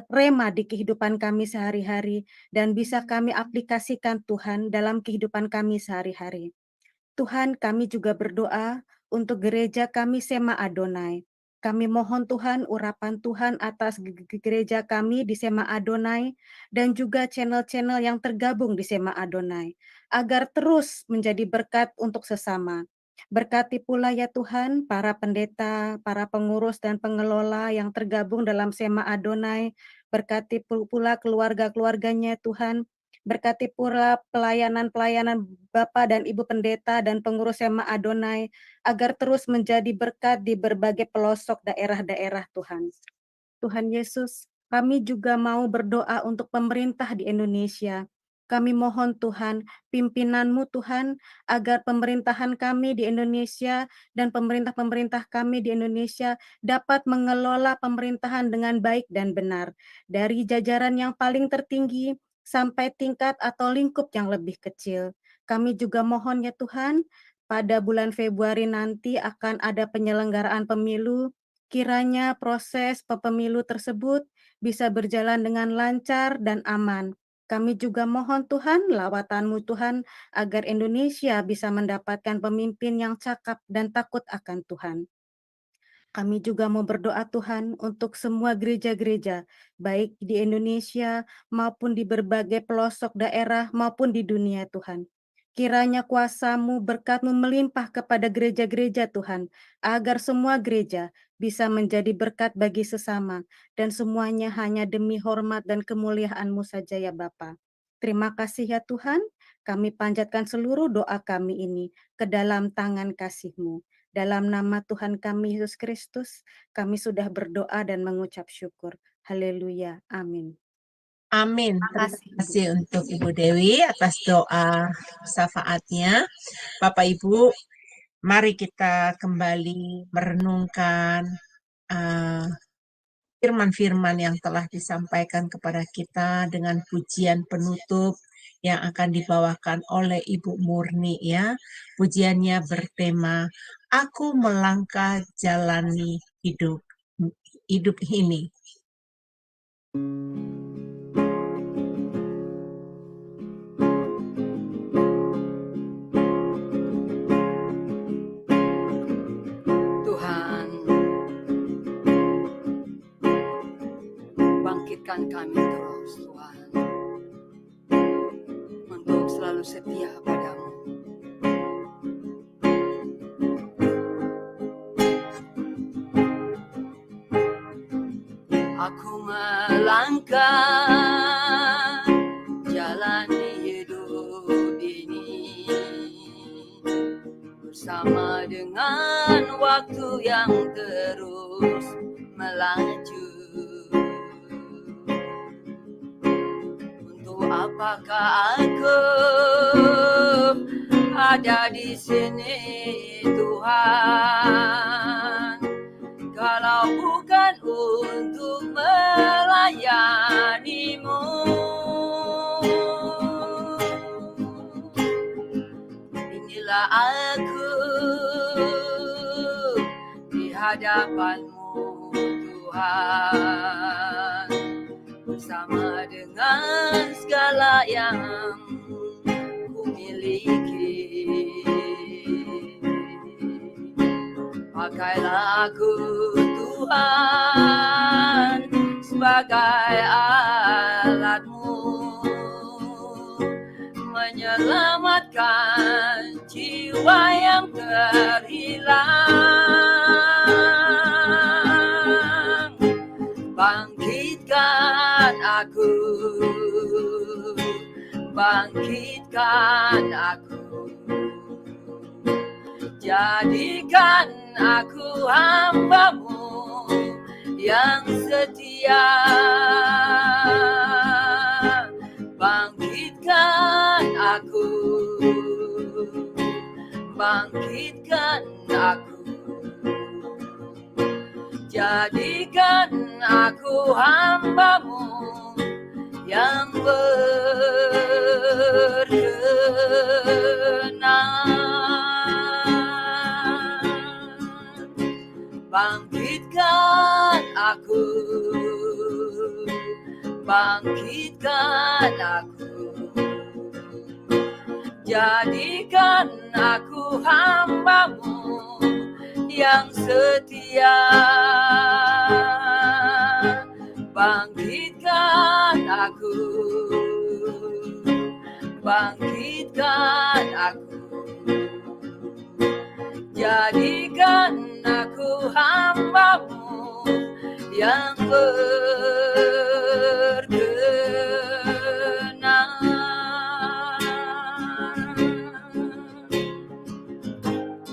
S6: rema di kehidupan kami sehari-hari dan bisa kami aplikasikan Tuhan dalam kehidupan kami sehari-hari. Tuhan, kami juga berdoa untuk gereja kami Sema Adonai. Kami mohon Tuhan urapan Tuhan atas gereja kami di Sema Adonai dan juga channel-channel yang tergabung di Sema Adonai, agar terus menjadi berkat untuk sesama. Berkati pula ya Tuhan para pendeta, para pengurus dan pengelola yang tergabung dalam Sema Adonai. Berkati pula keluarga-keluarganya Tuhan. Berkati pula pelayanan-pelayanan Bapak dan Ibu Pendeta dan pengurus Sema Adonai, agar terus menjadi berkat di berbagai pelosok daerah-daerah Tuhan. Tuhan Yesus, kami juga mau berdoa untuk pemerintah di Indonesia. Kami mohon Tuhan, pimpinan-Mu Tuhan, agar pemerintahan kami di Indonesia dan pemerintah-pemerintah kami di Indonesia dapat mengelola pemerintahan dengan baik dan benar, dari jajaran yang paling tertinggi sampai tingkat atau lingkup yang lebih kecil. Kami juga mohon ya Tuhan, pada bulan Februari nanti akan ada penyelenggaraan pemilu. Kiranya proses pemilu tersebut bisa berjalan dengan lancar dan aman. Kami juga mohon Tuhan, lawatan-Mu Tuhan, agar Indonesia bisa mendapatkan pemimpin yang cakap dan takut akan Tuhan. Kami juga mau berdoa Tuhan untuk semua gereja-gereja, baik di Indonesia maupun di berbagai pelosok daerah maupun di dunia Tuhan. Kiranya kuasa-Mu, berkat-Mu melimpah kepada gereja-gereja Tuhan, agar semua gereja bisa menjadi berkat bagi sesama, dan semuanya hanya demi hormat dan kemuliaan-Mu saja ya Bapa. Terima kasih ya Tuhan, kami panjatkan seluruh doa kami ini ke dalam tangan kasih-Mu. Dalam nama Tuhan kami Yesus Kristus, kami sudah berdoa dan mengucap syukur. Haleluya. Amin.
S1: Amin. Terima
S6: kasih, Ibu.
S1: kasih untuk Ibu Dewi atas doa syafaatnya. Bapak Ibu, mari kita kembali merenungkan firman-firman yang telah disampaikan kepada kita dengan pujian penutup yang akan dibawakan oleh Ibu Murni ya. Pujiannya bertema, Aku melangkah jalani hidup ini.
S2: Tuhan, bangkitkan kami terus Tuhan, untuk selalu setia padamu. Aku melangkah jalani hidup ini bersama dengan waktu yang terus melaju. Untuk apakah aku ada di sini Tuhan, kalau bukan untuk melayani-Mu. Inilah aku di hadapan-Mu Tuhan, bersama dengan segala yang ku miliki. Pakailah aku Tuhan sebagai alat-Mu, menyelamatkan jiwa yang terhilang. Bangkitkan aku, bangkitkan aku, jadikan aku hamba-Mu yang setia. Bangkitkan aku, bangkitkan aku, jadikan aku hamba-Mu yang berkenan. Bangkitkan aku, bangkitkan aku, jadikan aku hamba-Mu yang setia. Bangkitkan aku, bangkitkan aku, jadikan aku hamba-Mu yang berkenan.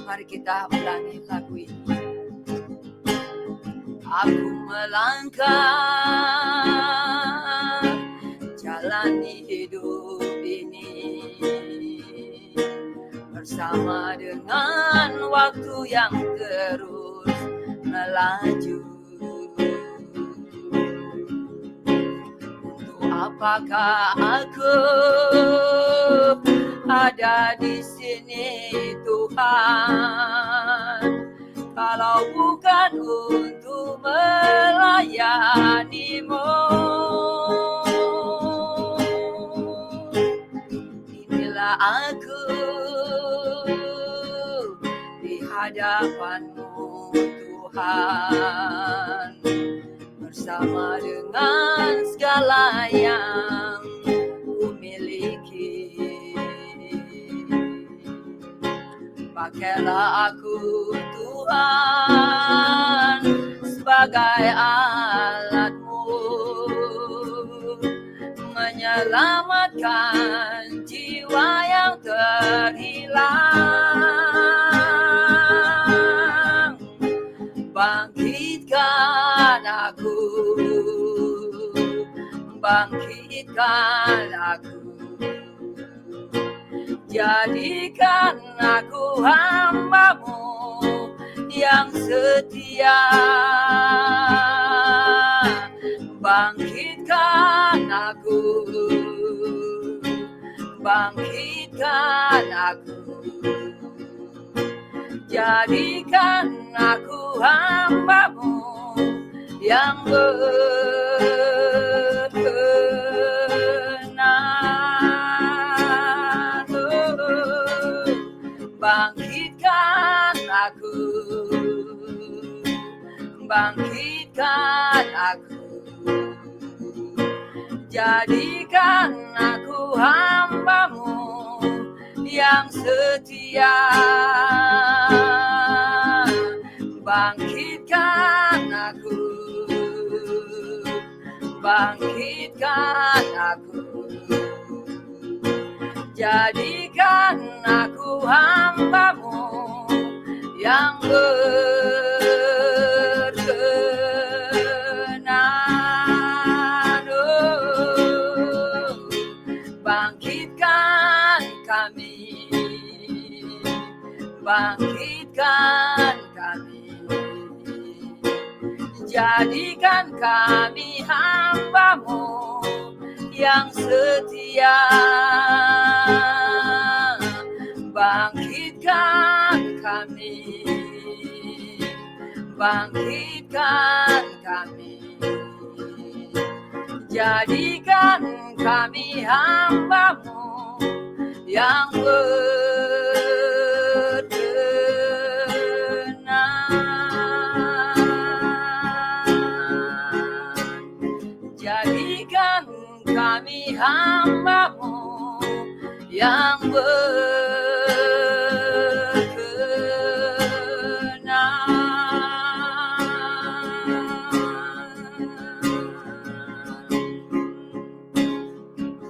S2: Mari kita ulangi lagu ini. Aku melangkah jalani hidup ini bersama dengan waktu yang terus melaju. Untuk apakah aku ada di sini, Tuhan, kalau bukan untuk melayani-Mu? Inilah aku di hadapan-Mu, Tuhan, bersama dengan segala yang ku miliki. Pakailah aku, Tuhan, sebagai alat-Mu, menyelamatkan jiwa yang terhilang. Bangkitkan aku, bangkitkan aku, jadikan aku hamba-Mu yang setia. Bangkitkan aku, bangkitkan aku, jadikan aku hamba-Mu yang berkenan. Bangkitkan aku, bangkitkan aku, jadikan aku hamba-Mu yang setia. Bangkitkan aku, bangkitkan aku, jadikan aku hamba-Mu yang berkenan. Oh, bangkitkan kami, bangkitkan kami, jadikan kami hamba-Mu yang setia. Bangkitkan kami, bangkitkan kami, jadikan kami hamba-Mu yang berkenan. Jadikan kami hamba-Mu yang berkenan.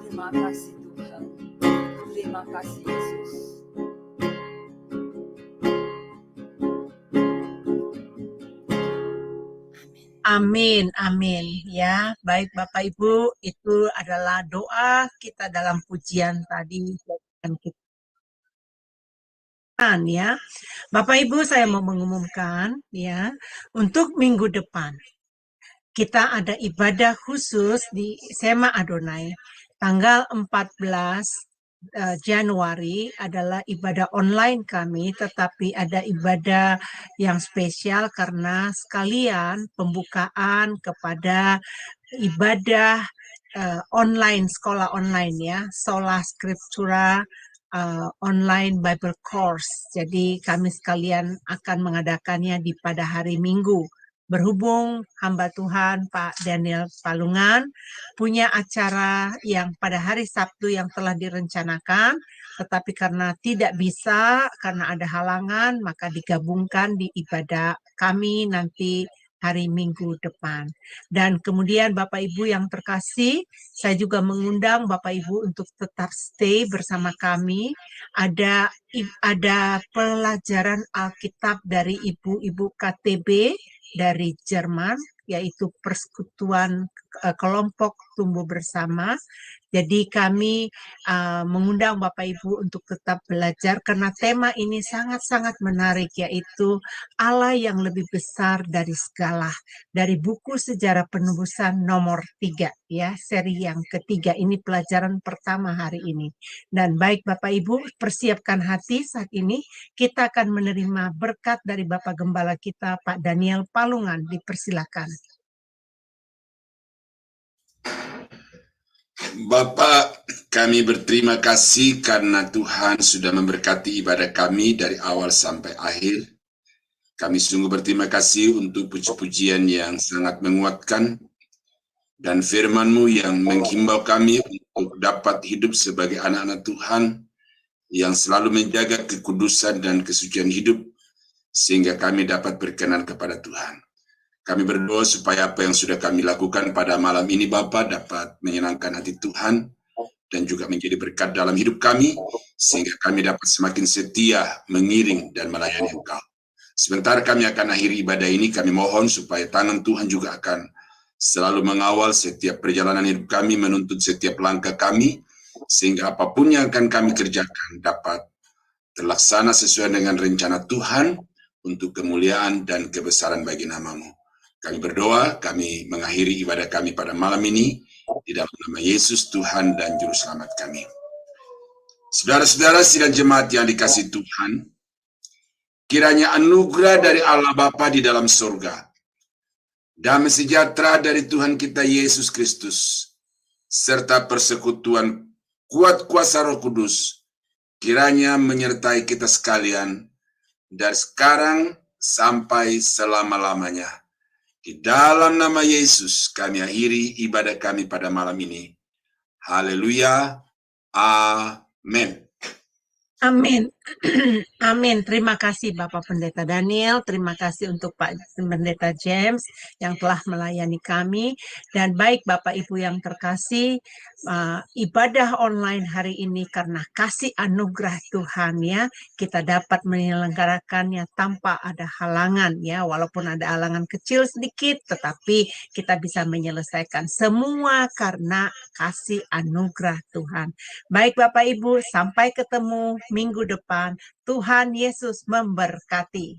S2: Terima kasih Tuhan, terima kasih Yesus.
S1: Amin, amin. Ya, baik Bapak Ibu, itu adalah doa kita dalam pujian tadi. Dan kita, ya, Bapak Ibu, saya mau mengumumkan, ya, untuk minggu depan kita ada ibadah khusus di Sema Adonai, tanggal 14 Januari adalah ibadah online kami, tetapi ada ibadah yang spesial karena sekalian pembukaan kepada ibadah online, sekolah online ya, Sola Scriptura online Bible course. Jadi kami sekalian akan mengadakannya pada hari Minggu. Berhubung hamba Tuhan Pak Daniel Palungan punya acara yang pada hari Sabtu yang telah direncanakan, tetapi karena tidak bisa, karena ada halangan, maka digabungkan di ibadah kami nanti hari Minggu depan. Dan kemudian Bapak Ibu yang terkasih, saya juga mengundang Bapak Ibu untuk tetap stay bersama kami. Ada pelajaran Alkitab dari ibu-ibu KTB dari Jerman, yaitu Persekutuan Kelompok Tumbuh Bersama. Jadi kami mengundang Bapak Ibu untuk tetap belajar karena tema ini sangat-sangat menarik, yaitu Allah yang lebih besar dari segala. Dari buku Sejarah Penebusan nomor 3, ya, seri yang ketiga. Ini pelajaran pertama hari ini. Dan baik Bapak Ibu, persiapkan hati saat ini. Kita akan menerima berkat dari Bapak Gembala kita, Pak Daniel Palungan. Dipersilakan.
S7: Bapak, kami berterima kasih karena Tuhan sudah memberkati ibadah kami dari awal sampai akhir. Kami sungguh berterima kasih untuk puji-pujian yang sangat menguatkan dan firman-Mu yang menghimbau kami untuk dapat hidup sebagai anak-anak Tuhan yang selalu menjaga kekudusan dan kesucian hidup sehingga kami dapat berkenan kepada Tuhan. Kami berdoa supaya apa yang sudah kami lakukan pada malam ini Bapa dapat menyenangkan hati Tuhan dan juga menjadi berkat dalam hidup kami sehingga kami dapat semakin setia mengiring dan melayani Engkau. Sebentar kami akan akhiri ibadah ini, kami mohon supaya tangan Tuhan juga akan selalu mengawal setiap perjalanan hidup kami, menuntut setiap langkah kami, sehingga apapun yang akan kami kerjakan dapat terlaksana sesuai dengan rencana Tuhan untuk kemuliaan dan kebesaran bagi nama-Mu. Kami berdoa, kami mengakhiri ibadah kami pada malam ini, di dalam nama Yesus Tuhan dan Juru Selamat kami. Saudara-saudara sidang jemaat yang dikasihi Tuhan, kiranya anugerah dari Allah Bapa di dalam surga, damai sejahtera dari Tuhan kita Yesus Kristus, serta persekutuan kuat kuasa Roh Kudus, kiranya menyertai kita sekalian dari sekarang sampai selama-lamanya. Di dalam nama Yesus kami akhiri ibadah kami pada malam ini. Haleluya. Amin.
S1: Amin. Amin. Terima kasih Bapak Pendeta Daniel. Terima kasih untuk Pak Pendeta James yang telah melayani kami. Dan baik Bapak Ibu yang terkasih, ibadah online hari ini karena kasih anugerah Tuhan ya, kita dapat menyelenggarakannya tanpa ada halangan ya, walaupun ada halangan kecil sedikit, tetapi kita bisa menyelesaikan semua karena kasih anugerah Tuhan. Baik Bapak Ibu, sampai ketemu minggu depan. Tuhan Yesus memberkati.